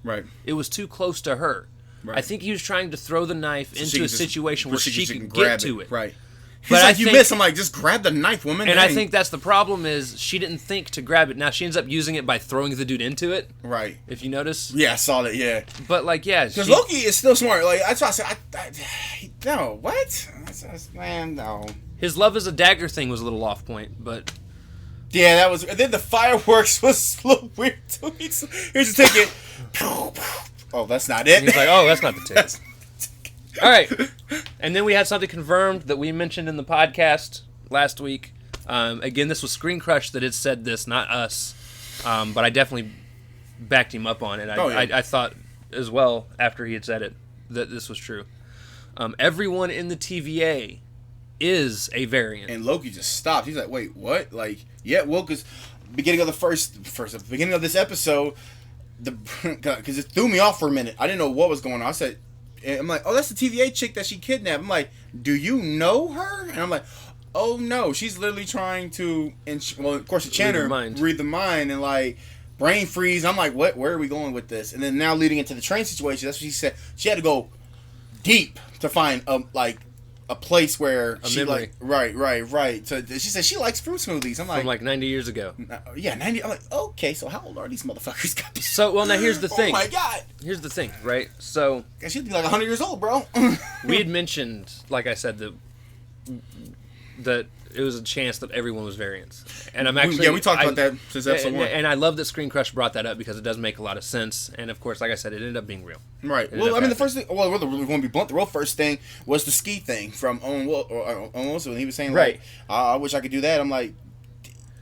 it was too close to her. Right. I think he was trying to throw the knife into a situation where she could get to it. Right. He's like, you missed. I'm like, just grab the knife, woman. And I think that's the problem, is she didn't think to grab it. Now, she ends up using it by throwing the dude into it. Right. If you notice. Yeah, I saw that, yeah. But, like, yeah. Because Loki is still smart. Like, that's why I said, no, what? Man, no. His love is a dagger thing was a little off point, but... Yeah, that was... And then the fireworks was a little weird, too. Here's a ticket. Oh, that's not it. And he's like, oh, that's not the ticket. All right. And then we had something confirmed that we mentioned in the podcast last week. Again, this was Screen Crush that had said this, not us. But I definitely backed him up on it. I thought as well, after he had said it, that this was true. Everyone in the TVA is a variant. And Loki just stopped. He's like, wait, what? Like, yeah, well, because beginning of the beginning of this episode, because it threw me off for a minute. I didn't know what was going on. I'm like, oh, that's the TVA chick that she kidnapped. I'm like, do you know her? And I'm like, oh no, she's literally trying to, well, of course, read the mind and like brain freeze. I'm like, what? Where are we going with this? And then now leading into the train situation, that's what she said. She had to go deep to find a place where she memory. Right. So she said she likes fruit smoothies. I'm like, from like 90 years ago. Yeah, 90. I'm like, okay, so how old are these motherfuckers? So, well, now here's the thing. Oh my god. Here's the thing, right? So she'd be like 100 years old, bro. We had mentioned, like I said, that that it was a chance that everyone was variants. And I'm actually... Yeah, we talked about that since episode 1. And I love that Screen Crush brought that up because it does make a lot of sense. And, of course, like I said, it ended up being real. Right. Well, I mean, the first thing... Well, we're going to be blunt. The real first thing was the ski thing from Owen Wilson. When he was saying, like, I wish I could do that. I'm like,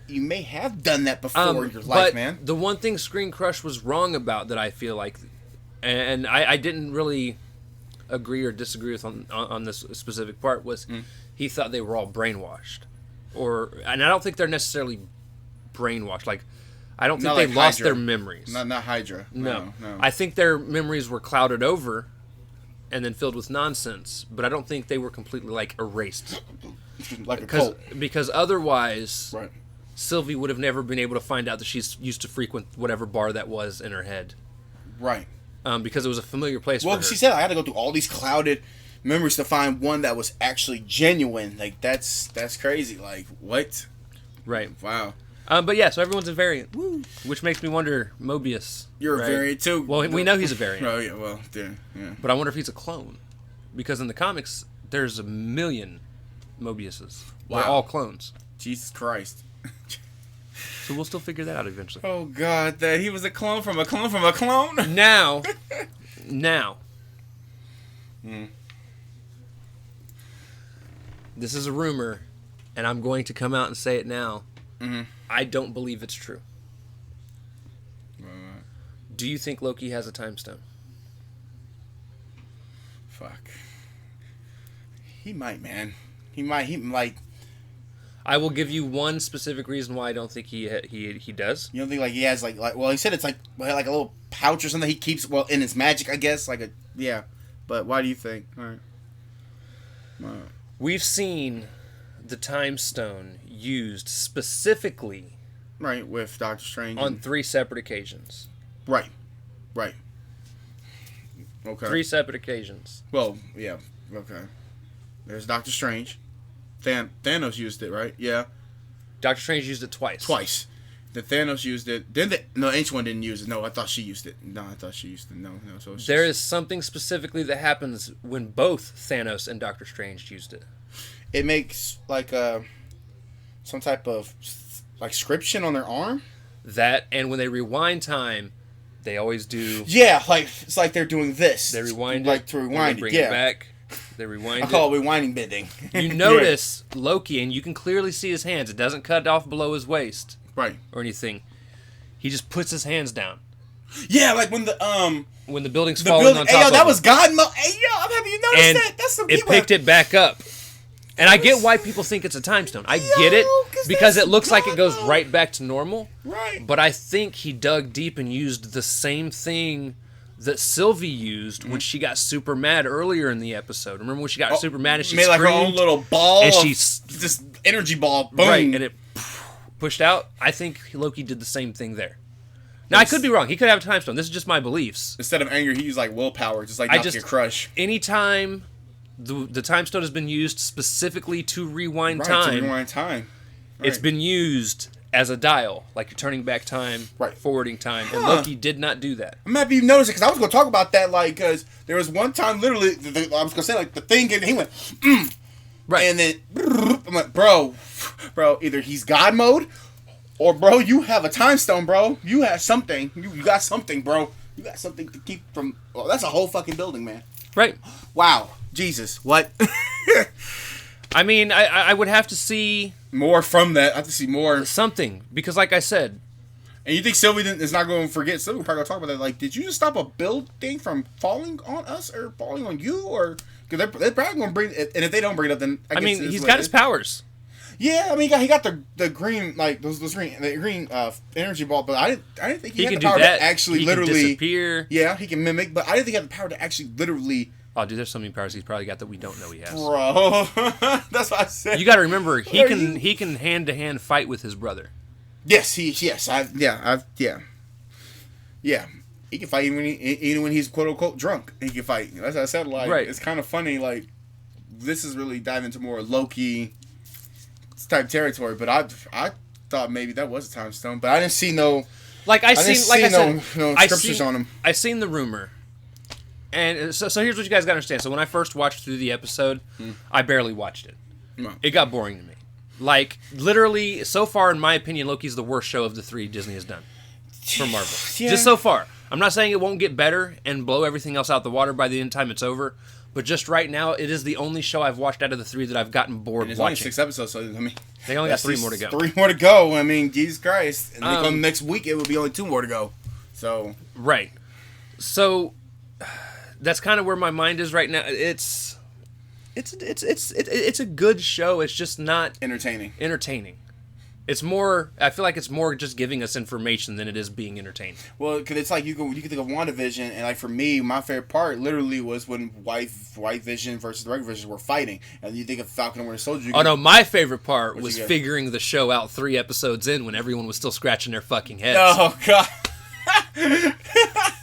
you may have done that before in your life, man. The one thing Screen Crush was wrong about that I feel like... And I didn't really agree or disagree with on this specific part was he thought they were all brainwashed. And I don't think they're necessarily brainwashed. Like, I don't think Not they like lost Hydra. their memories. Not Hydra. No. No. I think their memories were clouded over and then filled with nonsense. But I don't think they were completely, like, erased. Like a cult. Because otherwise, Right. Sylvie would have never been able to find out that she's used to frequent whatever bar that was in her head. Right. Because it was a familiar place for her. Well, she said I had to go through all these clouded memories to find one that was actually genuine. Like, that's crazy. Like, what? Right. Wow. But yeah, so everyone's a variant. Woo. Which makes me wonder, Mobius. You're right? a variant too. Well, we know he's a variant. Oh, yeah, well, yeah. But I wonder if he's a clone. Because in the comics, there's a million Mobiuses. Wow. They're all clones. Jesus Christ. So we'll still figure that out eventually. Oh, God, that he was a clone from a clone from a clone? Now. This is a rumor, and I'm going to come out and say it now. Mm-hmm. I don't believe it's true. Do you think Loki has a time stone? Fuck. He might, man. He might. I will give you one specific reason why I don't think he does. You don't think, like, he has, like well, he said it's like a little pouch or something he keeps, well, in his magic, I guess. Yeah. But why do you think? All right. We've seen the time stone used specifically... Right, with Doctor Strange. On 3 separate occasions. Right. Okay. 3 separate occasions. Well, yeah. Okay. There's Doctor Strange. Thanos used it, right? Yeah. Doctor Strange used it twice. The Thanos used it. Then no, Ancient One didn't use it. No, I thought she used it. No. So there is something specifically that happens when both Thanos and Doctor Strange used it. It makes like some type of like scription on their arm. That, and when they rewind time, they always do. Yeah, like it's like they're doing this. They rewind like to rewind bring it. Yeah. It back. They rewind I call it rewinding bending. You notice Loki, and you can clearly see his hands. It doesn't cut off below his waist, right, or anything. He just puts his hands down. Yeah, like when the building's falling on top hey, yo, of that him. was God mode. Hey, yo, I'm happy you noticed and that. That's some it picked it back up. And I get why people think it's a time stone. I get it because it looks like it goes right back to normal. Right. But I think he dug deep and used the same thing that Sylvie used when she got super mad earlier in the episode. Remember when she got super mad and she made screamed? like her own little ball, and this energy ball, boom, right, and it pushed out. I think Loki did the same thing there. Now I could be wrong. He could have a time stone. This is just my beliefs. Instead of anger, he used like willpower, just like not to get crushed. Anytime the time stone has been used specifically to rewind time, Right. It's been used as a dial, like you're turning back time, forwarding time, and Loki did not do that. I'm happy you noticed it, because I was going to talk about that, like, because there was one time, literally, I was going to say, like, the thing, he went, right, and then, I'm like, bro, either he's God mode, or, bro, you have a time stone, bro. You have something. You got something, bro. You got something to keep from, oh, that's a whole fucking building, man. Right. Wow. Jesus. What? I mean, I would have to see more from that. I have to see more. Something. Because like I said. And you think Sylvie is not going to forget? Sylvie probably going to talk about that. Like, did you just stop a building from falling on us or falling on you? Or, because they're probably going to bring it. And if they don't bring it up, then I guess he's got his powers. Yeah, I mean, he got the green, like, those green energy ball. But I didn't think he had the power to actually literally disappear. Yeah, he can mimic. But I didn't think he had the power to actually literally. Oh, dude, there's so many powers he's probably got that we don't know he has. Bro, that's what I said. You got to remember, he can hand to hand fight with his brother. Yes, yeah. He can fight even when he's quote unquote drunk. He can fight. As I said, like It's kind of funny. Like this is really diving into more Loki type territory. But I thought maybe that was a time stone. But I didn't see no. I said, no scriptures on him. I seen the rumor. And so here's what you guys got to understand. So when I first watched through the episode, I barely watched it. No. It got boring to me. Like, literally, so far, in my opinion, Loki's the worst show of the 3 Disney has done for Marvel. Yeah. Just so far. I'm not saying it won't get better and blow everything else out the water by the end time it's over, but just right now, it is the only show I've watched out of the 3 that I've gotten bored There's watching. only 6 episodes, so I mean, they only got 3 more to go. 3 more to go. I mean, Jesus Christ! And then come next week, it will be only 2 more to go. So right. So that's kind of where my mind is right now. It's a good show. It's just not entertaining. It's more. I feel like it's more just giving us information than it is being entertained. Well, because it's like you can think of WandaVision, and like for me, my favorite part literally was when White Vision versus the regular Vision were fighting, and you think of Falcon and Winter Soldier. Oh no, my favorite part was figuring the show out 3 episodes in when everyone was still scratching their fucking heads. Oh god.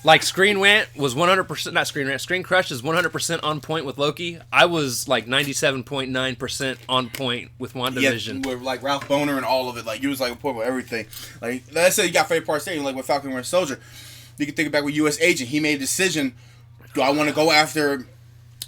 Like Screen Rant was 100%, not Screen Rant, Screen Crush is 100% on point with Loki. I was like 97.9% on point with WandaVision. Yeah, with like Ralph Boner and all of it. Like, you was like on point with everything. Like, let's say you got favorite parts there, like with Falcon and Winter Soldier. You can think back with U.S. Agent. He made a decision. Do I want to go after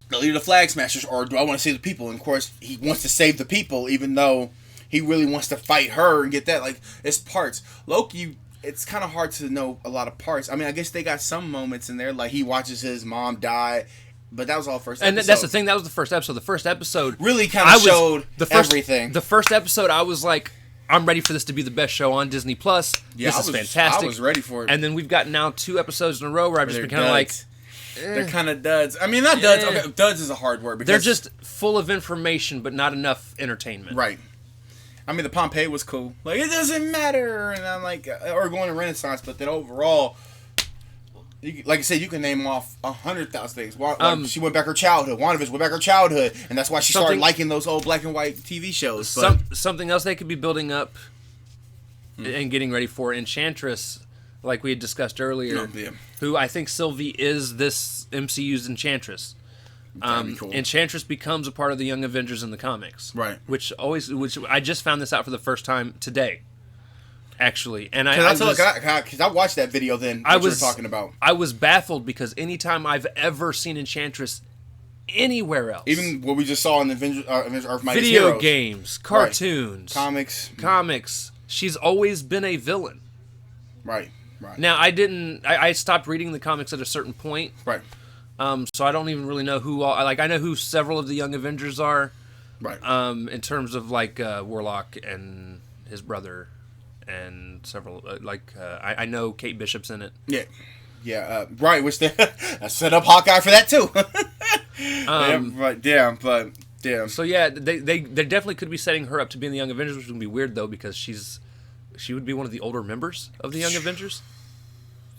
the leader of the Flag Smashers, or do I want to save the people? And of course, he wants to save the people, even though he really wants to fight her and get that. Like, it's parts. Loki, it's kind of hard to know a lot of parts. I mean, I guess they got some moments in there, like he watches his mom die, but that was all first episode. And that's the thing, that was the first episode. The first episode really kind of showed everything. The first episode, I was like, I'm ready for this to be the best show on Disney Plus. Yeah, this is fantastic. I was ready for it. And then we've got now 2 episodes in a row where I've just been kind of like... They're kind of duds. I mean, not duds. Okay, duds is a hard word. Because they're just full of information, but not enough entertainment. Right. I mean, the Pompeii was cool. Like, it doesn't matter. And I'm like, or going to Renaissance, but then overall, like I said, you can name off 100,000 things. Like she went back her childhood. WandaVision went back her childhood. And that's why she started liking those old black and white TV shows. Something else they could be building up and getting ready for. Enchantress, like we had discussed earlier, who I think Sylvie is this MCU's Enchantress. Cool. Enchantress becomes a part of the Young Avengers in the comics, right? Which I just found this out for the first time today, actually. And because I watched that video then. You were talking about. I was baffled because anytime I've ever seen Enchantress anywhere else, even what we just saw in the Avengers Earth Mightiest video Heroes. games, cartoons, comics, she's always been a villain. Right. Now I stopped reading the comics at a certain point. Right. So I don't even really know who all... Like, I know who several of the Young Avengers are. Right. In terms of, like, Warlock and his brother and several... I know Kate Bishop's in it. Yeah. Yeah, right, which they... I set up Hawkeye for that, too. Damn. So, yeah, they definitely could be setting her up to be in the Young Avengers, which would be weird, though, because she would be one of the older members of the Young Avengers.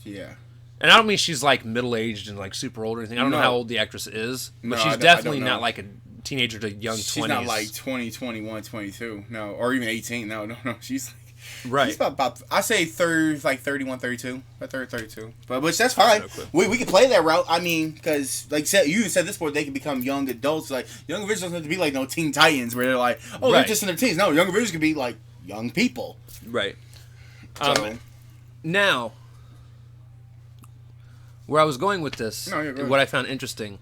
Yeah. And I don't mean she's, like, middle-aged and, like, super old or anything. I don't know how old the actress is. But she's definitely not, like, a teenager to young 20s. She's not, like, 20, 21, 22. No. Or even 18. No. She's, like... Right. She's about I say 31, 32. About 32. But, which, that's fine. We can play that route. I mean, because, like you said this before, they can become young adults. Like, Young Avengers doesn't have to be, like, no Teen Titans where they're like, they're just in their teens. No, Young Avengers can be, like, young people. Right. Now... Where I was going with this, what I found interesting,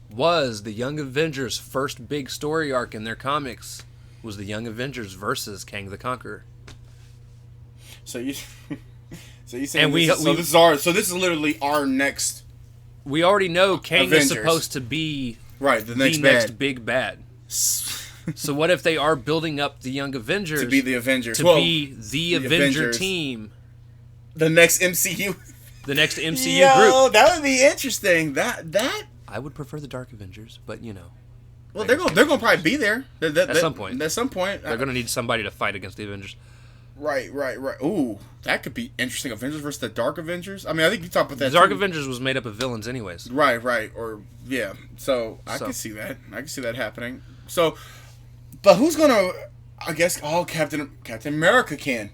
was the Young Avengers' first big story arc in their comics was the Young Avengers versus Kang the Conqueror. So you saying this is literally our next. We already know Kang Avengers. is supposed to be the next big bad. So what if they are building up the Young Avengers to be the Avengers, be the Avenger team, the next MCU? The next MCU group. group. That would be interesting. That I would prefer the Dark Avengers, but you know. Well, they're gonna probably be there at some point. At some point, they're gonna need somebody to fight against the Avengers. Right. Ooh, that could be interesting. Avengers versus the Dark Avengers. I mean, I think you talked about that. The Dark Avengers was made up of villains, anyways. Right. Or yeah. So I can see that. I can see that happening. So, but who's gonna? I guess Captain America can.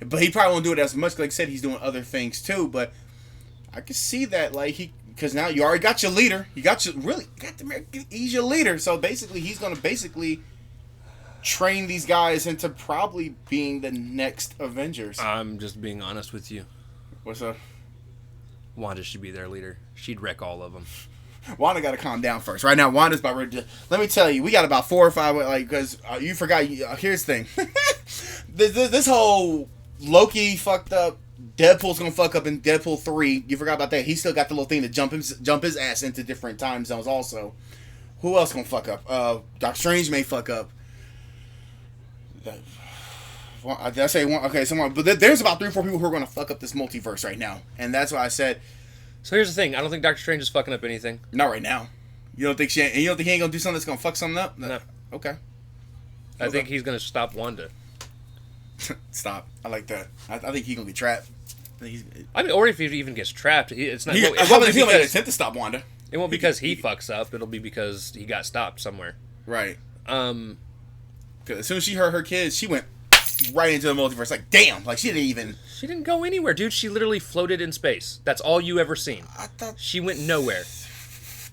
But he probably won't do it as much. Like I said, he's doing other things too. But I can see that, like because now you already got your leader. He's your leader. So basically, he's gonna train these guys into probably being the next Avengers. I'm just being honest with you. What's up? Wanda should be their leader. She'd wreck all of them. Wanda got to calm down first. Right now, Wanda's about ready to... Let me tell you, we got about 4 or 5... Like, because you forgot... here's the thing. this whole Loki fucked up. Deadpool's gonna fuck up in Deadpool 3. You forgot about that. He still got the little thing to jump his ass into different time zones also. Who else gonna fuck up? Doctor Strange may fuck up. Did I say one? Okay, someone. But there's about 3 or 4 people who are gonna fuck up this multiverse right now. And that's why I said... So here's the thing. I don't think Doctor Strange is fucking up anything. Not right now. You don't think he ain't gonna do something that's gonna fuck something up? No. Okay. I think he's gonna stop Wanda. Stop. I like that. I think he's gonna get trapped. I mean, or if he even gets trapped, it's not. He might attempt to stop Wanda. It won't be because he fucks up. It'll be because he got stopped somewhere. Right. Because as soon as she heard her kids, she went right into the multiverse. Like, damn. Like, she didn't even... She didn't go anywhere, dude. She literally floated in space. That's all you ever seen. I thought... She went nowhere.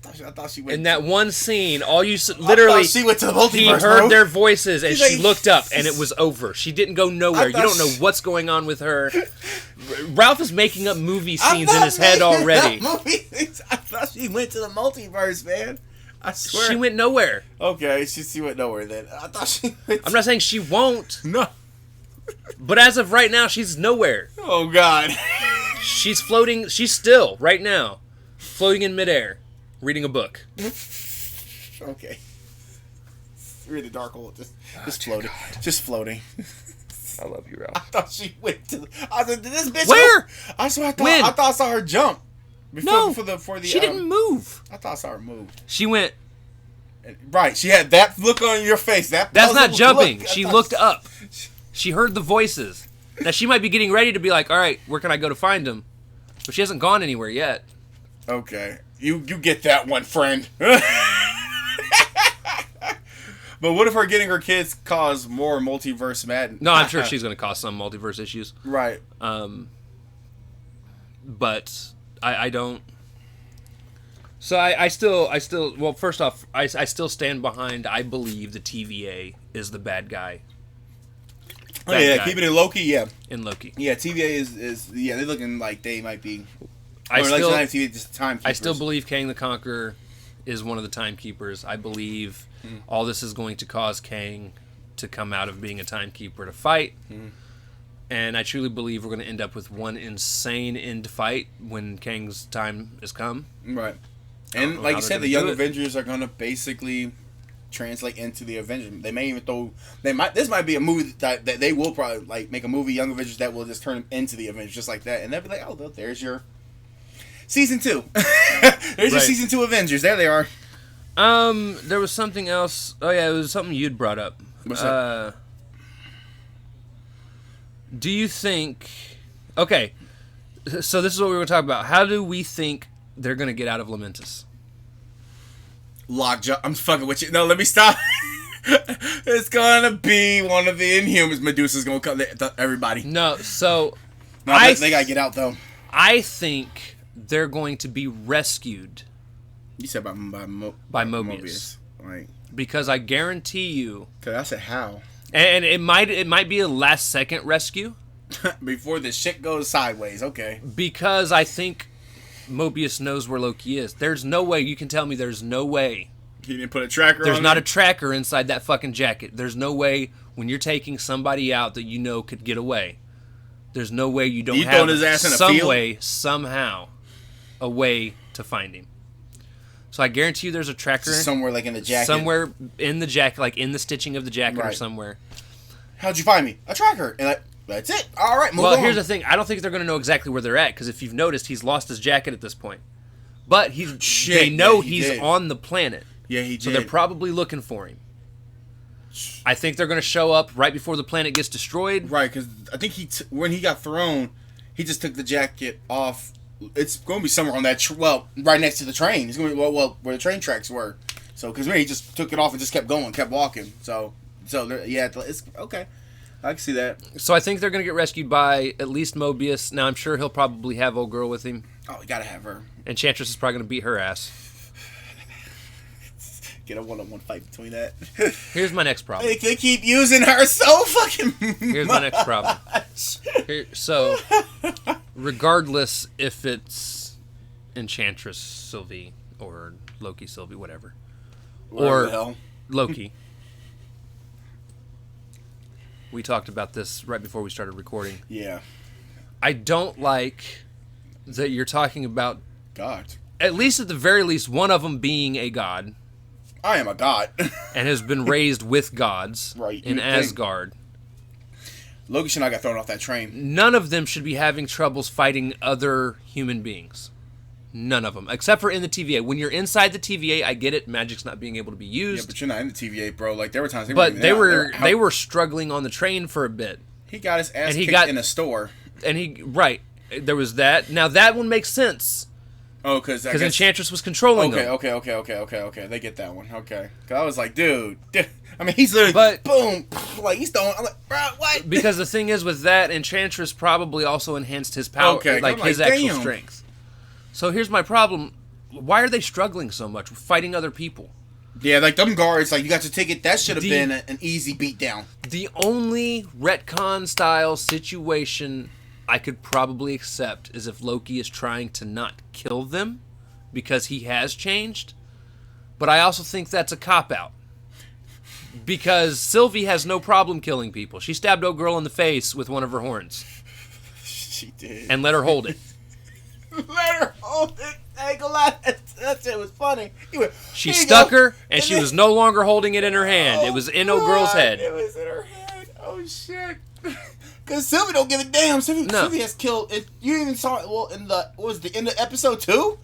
I thought she went... In that one scene, all you... Literally... she went to the multiverse, he heard bro. their voices, and She's she like... looked up, and it was over. She didn't go nowhere. You don't know what's going on with her. Ralph is making up movie scenes in his head already. I thought she went to the multiverse, man. I swear. She went nowhere. Okay, she went nowhere then. I thought she went... I'm not saying she won't. No. But as of right now, she's nowhere. Oh, God. She's floating. She's still, right now, floating in midair, reading a book. Okay. Read the dark hole. Just floating. God. Just floating. I love you, Ralph. I thought she went to the... I was like, did this bitch... Where? I swear I thought I saw her jump. No, for the she didn't move. I thought I saw her move. She went... Right, she had that look on your face. That's not jumping. She looked up. She heard the voices. Now, she might be getting ready to be like, all right, where can I go to find him? But she hasn't gone anywhere yet. Okay. You get that one, friend. But what if her getting her kids cause more multiverse madness? No, I'm sure she's going to cause some multiverse issues. Right. But I don't... So I still well, first off, I still stand behind, I believe the TVA is the bad guy. Oh yeah, keeping it Loki, yeah. In Loki. Yeah, TVA is they're looking like they might be... I still believe Kang the Conqueror is one of the timekeepers. I believe all this is going to cause Kang to come out of being a timekeeper to fight. And I truly believe we're going to end up with one insane end fight when Kang's time has come. Right. And like you said, the Young Avengers are going to basically translate into the Avengers. They may even throw... This might be a movie that they will probably like make a movie, Young Avengers, that will just turn into the Avengers just like that. And they'll be like, oh, there's your... Season 2. There's your Season 2 Avengers. There they are. There was something else. Oh, yeah, it was something you'd brought up. What's that? Do you think... Okay, so this is what we were going to talk about. How do we think they're going to get out of Lamentis? Lockjaw. I'm fucking with you. No, let me stop. It's going to be one of the Inhumans. Medusa's going to cut everybody. No, so... No, they got to get out, though. I think... they're going to be rescued. You said by Mobius. Right. Because I guarantee you... Because I said how. And it might be a last-second rescue. Before the shit goes sideways, okay. Because I think Mobius knows where Loki is. There's no way, you can tell me there's no way. He didn't put a tracker on There's not a tracker inside that fucking jacket. There's no way when you're taking somebody out that you know could get away. There's no way you don't have his ass in a some field? way, somehow, a way to find him. So I guarantee you there's a tracker somewhere, like in the jacket. Somewhere in the jacket, like in the stitching of the jacket or Right. somewhere. How'd you find me? A tracker. And that's it. All right, move on. Well, here's the thing. I don't think they're going to know exactly where they're at, because if you've noticed, he's lost his jacket at this point. But they know he's on the planet. Yeah, he did. So they're probably looking for him. I think they're going to show up right before the planet gets destroyed. Right, because I think when he got thrown, he just took the jacket off. It's going to be somewhere on that, right next to the train. It's going to be, where the train tracks were. So, because he just took it off and just kept going, kept walking. So yeah, it's okay. I can see that. So I think they're going to get rescued by at least Mobius. Now, I'm sure he'll probably have old girl with him. Oh, you got to have her. Enchantress is probably going to beat her ass. Get a one-on-one fight between that. Here's my next problem. They keep using her so fucking Here's much. my next problem. So, regardless if it's Enchantress Sylvie or Loki, Sylvie, whatever. Whatever or the hell. Loki. We talked about this right before we started recording. Yeah. I don't like that you're talking about, God. at least at the very least, one of them being a god. I am a god. And has been raised with gods Right, in you'd think. Asgard. Loki should not got thrown off that train. None of them should be having troubles fighting other human beings. None of them. Except for in the TVA. When you're inside the TVA, I get it. Magic's not being able to be Yeah, used. but you're not in the TVA, bro. Like, there were times They were struggling on the train for a bit. He got his ass And he kicked got- in a store. And right. There was that. Now that one makes sense. Oh, because Enchantress was controlling them. Okay. They get that one. Okay. Because I was like, dude. I mean, he's literally, But- boom. Like, he's throwing. I'm like, bro, what? Because the thing is with that, Enchantress probably also enhanced his power, Okay, like I'm his like, actual damn. strength. So here's my problem. Why are they struggling so much fighting other people? Yeah, like, them guards, like, you got your ticket. That should have The- been an easy beatdown. The only retcon-style situation I could probably accept is if Loki is trying to not kill them because he has changed. But I also think that's a cop-out. Because Sylvie has no problem killing people. She stabbed a girl in the face with one of her horns She did. and let her hold it. Let her hold it. I ain't gonna lie. That shit was funny. She "Here you stuck go." her, and she was no longer holding it in her hand. It was in a girl's God, head. It was in her head. Oh, shit. Because Sylvie don't give a damn. Sylvie has killed it. You even saw it, well, in the, what was it, the end of episode 2?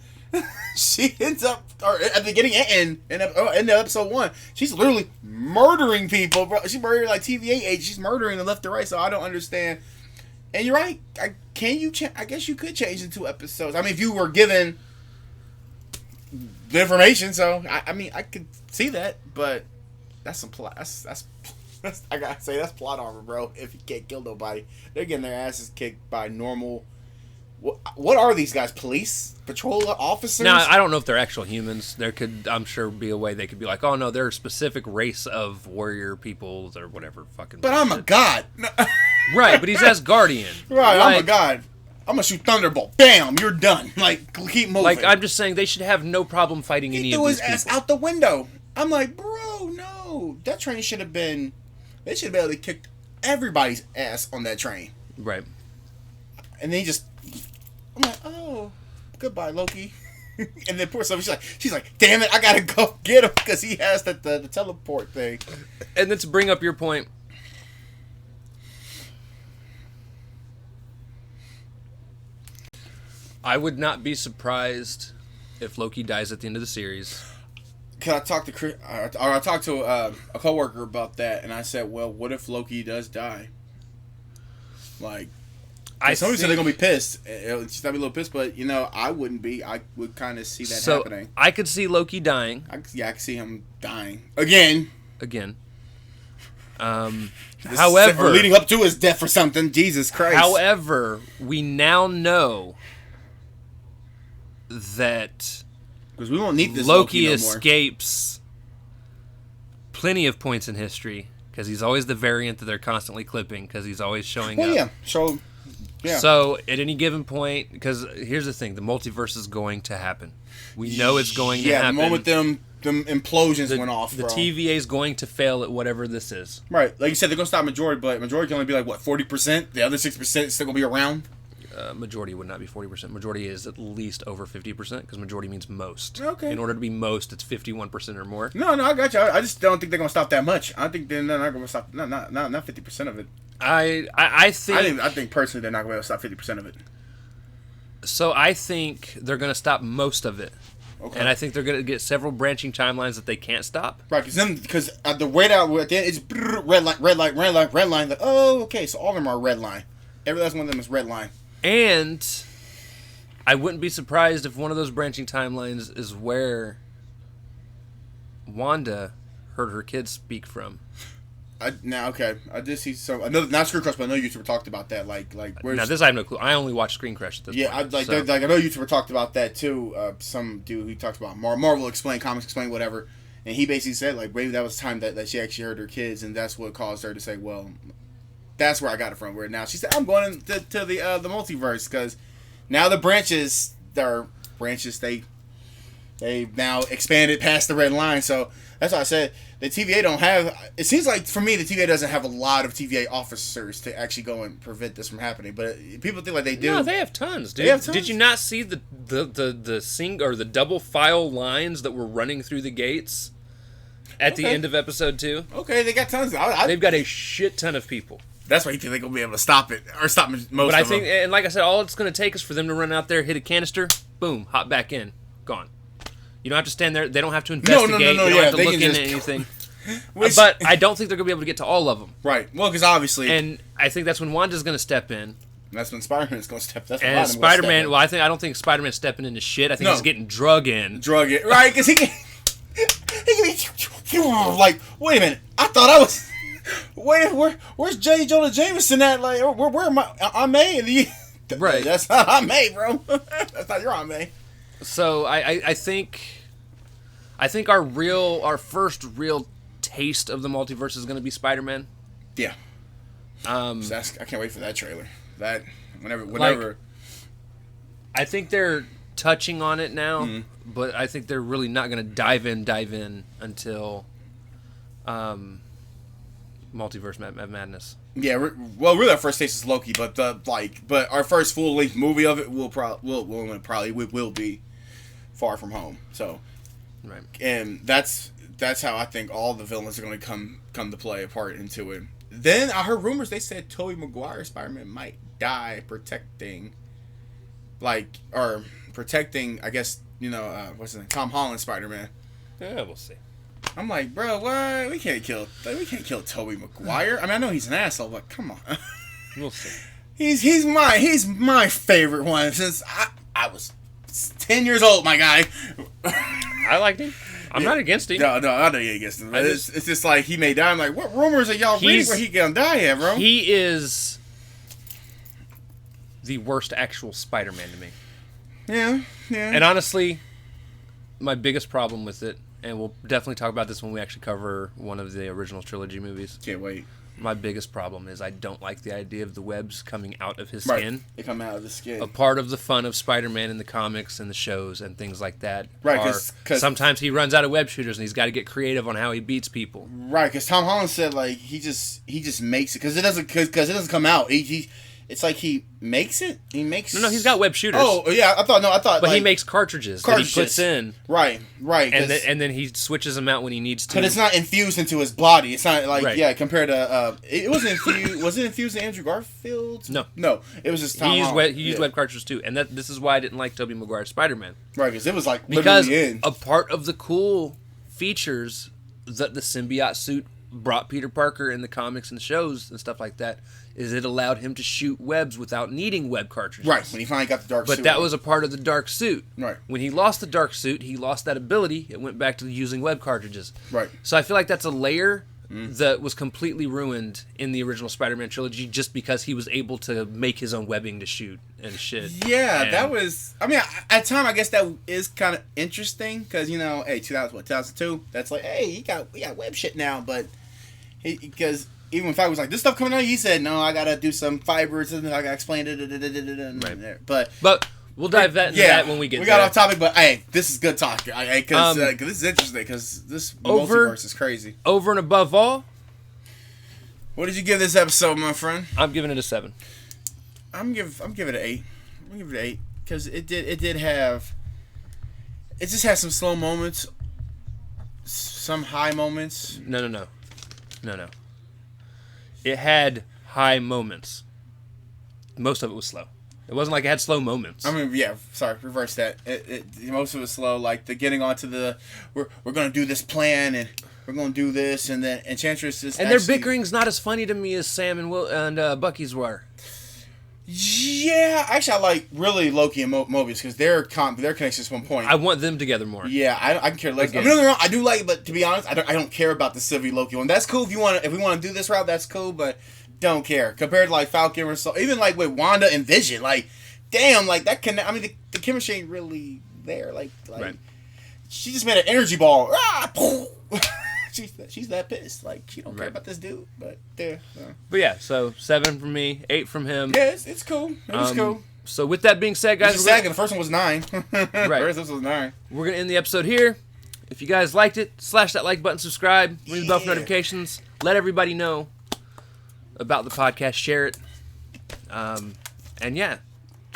She ends up, or at the beginning and end of episode 1, she's literally murdering people, bro. She murdered like TVA agents. She's murdering them left to right, so I don't understand. And you're right. I guess you could change in 2 episodes. I mean, if you were given the information, so I mean, I could see that, but that's some plot. That's I gotta say, that's plot armor, bro. If you can't kill nobody, they're getting their asses kicked by normal. What are these guys? Police, patrol officers? Now, I don't know if they're actual humans. There could, I'm sure, be a way they could be like, oh no, they're a specific race of warrior people or whatever. Fucking. But I'm a god. Right, but he's Asgardian. Right, I'm a Like- god. I'm gonna shoot Thunderbolt. Bam, you're done. Like, keep moving. Like, I'm just saying they should have no problem fighting he any threw of his these ass people. out the window. I'm like, bro, no. That train should have been. They should have been able to kick everybody's ass on that train. Right. And then he just. I'm like, oh, goodbye, Loki. And then poor Sylvie, she's like, damn it, I gotta go get him because he has the teleport thing. And then to bring up your point, I would not be surprised if Loki dies at the end of the series. Cause I talked to Chris, or I talked to a coworker about that, and I said, well, what if Loki does die? Like, somebody said they're gonna be pissed. She's gonna be a little pissed, but I wouldn't be. I would kind of see that happening. I could see Loki dying I could see him dying again. However, or leading up to his death or something. Jesus Christ. However, we now know that because we won't need this Loki no more. escapes plenty of points in history because he's always the variant that they're constantly clipping because he's always showing Well, up. yeah. So, yeah. So at any given point, because here's the thing, the multiverse is going to happen. We know it's going to happen. Yeah, the moment them implosions went off, the bro. TVA is going to fail at whatever this is. Right. Like you said, they're going to stop majority, but majority can only be like, what, 40%? The other 6% is still going to be around? Majority would not be 40%. Majority is at least over 50% because majority means most. Okay. In order to be most, it's 51% or more. No, I got you. I just don't think they're going to stop that much. I think they're not going to stop, not 50% of it. I think personally they're not going to stop 50% of it. So I think they're going to stop most of it. Okay. And I think they're going to get several branching timelines that they can't stop. Right, because the way that at the end it's red line. Like, oh, okay, so all of them are red line. Every last one of them is red line. And I wouldn't be surprised if one of those branching timelines is where Wanda heard her kids speak from. I did see some. I know not Screen Crush, but I know YouTuber talked about that. Like where's Now this I have no clue. I only watch Screen Crush at this point. I know YouTuber talked about that too. Some dude who talked about Marvel explain comics, explain whatever, and he basically said like maybe that was the time that she actually heard her kids, and that's what caused her to say, well, that's where I got it from. Where now she said I'm going to the multiverse because now the branches they They've now expanded past the red line, so that's why I said the TVA don't have. It seems like for me the TVA doesn't have a lot of TVA officers to actually go and prevent this from happening. But people think like they do. No, they have tons, dude. They have tons? Did you not see the or the double file lines that were running through the gates at the end of episode 2? Okay, they got tons. They've got a shit ton of people. That's why you think they're gonna be able to stop it or stop most But of I them. think, and like I said, all it's going to take is for them to run out there, hit a canister, boom, hop back in, gone. You don't have to stand there. They don't have to investigate. No, They don't have to they look can into just- anything. Which- But I don't think they're going to be able to get to all of them. Right. Well, because obviously, And I think that's when Wanda's going to step in. that's when Spider-Man's gonna step. That's when And Spider-Man will step Spider-Man, in. well, I don't think Spider-Man's stepping into shit. I think No. he's getting drug in. Drug it right because he can be like, wait a minute, I thought I was. Where's J. Jonah Jameson at? Like, where am I? I'm May. Right. That's not I'm May, bro. That's not your I'm May. So I think our first real taste of the multiverse is going to be Spider-Man. Yeah. So I can't wait for that trailer. That whenever. I think they're touching on it now, but I think they're really not going to dive in until Multiverse Madness. Yeah. Really, our first taste is Loki, but our first full length movie of it will be Far From Home. So. Right. And that's how I think all the villains are going to come to play a part into it. Then I heard rumors they said Tobey Maguire Spider-Man might die protecting, I guess, what's his name? Tom Holland Spider-Man. Yeah, we'll see. I'm like, bro, what? We can't kill Tobey Maguire. I mean, I know he's an asshole, but come on. We'll see. He's my favorite one since I was 10 years old, my guy. I liked him. I'm not against him. No, I know you're against him. But it's just like he may die. I'm like, what rumors are y'all reading where he gonna die at, bro? He is the worst actual Spider-Man to me. Yeah. And honestly, my biggest problem with it, and we'll definitely talk about this when we actually cover one of the original trilogy movies. Can't wait. My biggest problem is I don't like the idea of the webs coming out of his Right. skin. They come out of the skin. A part of the fun of Spider-Man in the comics and the shows and things like that. Right, are 'cause sometimes he runs out of web shooters and he's got to get creative on how he beats people. Right, because Tom Holland said like he just makes it because it doesn't come out. It's like he makes it. He makes. No, he's got web shooters. Oh yeah, I thought. But like, he makes cartridges that he puts in. Right. And then he switches them out when he needs to. Because it's not infused into his body. It's not like Right. compared to it wasn't infused. Was it infused to Andrew Garfield? No. It was just Tom Holland. He used web cartridges too, and this is why I didn't like Tobey Maguire's Spider-Man. Right, because it was like Because literally in. a part of the cool features that the symbiote suit brought Peter Parker in the comics and shows and stuff like that is it allowed him to shoot webs without needing web cartridges. Right, when he finally got the dark suit. But that was a part of the dark suit. Right. When he lost the dark suit, he lost that ability. It went back to using web cartridges. Right. So I feel like that's a layer that was completely ruined in the original Spider-Man trilogy just because he was able to make his own webbing to shoot and shit. Yeah, And that was. I mean, at the time, I guess that is kind of interesting because hey, 2002. That's like, hey, we got web shit now, but because even when Fag was like, this stuff coming out, he said, no, I gotta do some fibers and I gotta explain it. Right. But we'll dive into that when we get there. We got off topic, but hey, this is good talk. Because this is interesting because this multiverse is crazy. Over and above all, what did you give this episode, my friend? I'm giving it a 7. I'm giving it an 8. I'm giving it an 8 because it did have. It just had some slow moments, some high moments. No. It had high moments. Most of it was slow. It wasn't like it had slow moments. I mean, yeah. Sorry, reverse that. Most of it was slow. Like the getting onto the we're gonna do this plan and we're gonna do this and then Enchantress is and their bickering's not as funny to me as Sam and Bucky's were. Yeah, actually, I like really Loki and Mobius because their connections at one point. I want them together more. Yeah, I can care less. I mean, don't get me wrong, I do like it, but to be honest, I don't care about the Sylvie Loki one. That's cool if we want to do this route. That's cool, but don't care compared to like Falcon or so. Even like with Wanda and Vision, like damn, like that I mean, the chemistry ain't really there. Like right. She just made an energy ball. She's that pissed. Like she don't care about this dude. But yeah. But yeah, so 7 from me, 8 from him. Yeah, it's cool. It was cool. So with that being said, guys, It's the second. The first one was 9. Right. First, this was 9. We're going to end the episode here. If you guys liked it, slash that like button, subscribe, ring the bell for notifications, let everybody know about the podcast, share it. And yeah.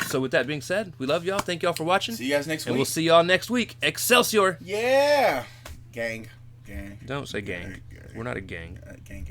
So with that being said, we love y'all. Thank y'all for watching. See you guys next week. And we'll see y'all next week. Excelsior. Yeah. Gang. Don't say gang. We're not a gang. Gang.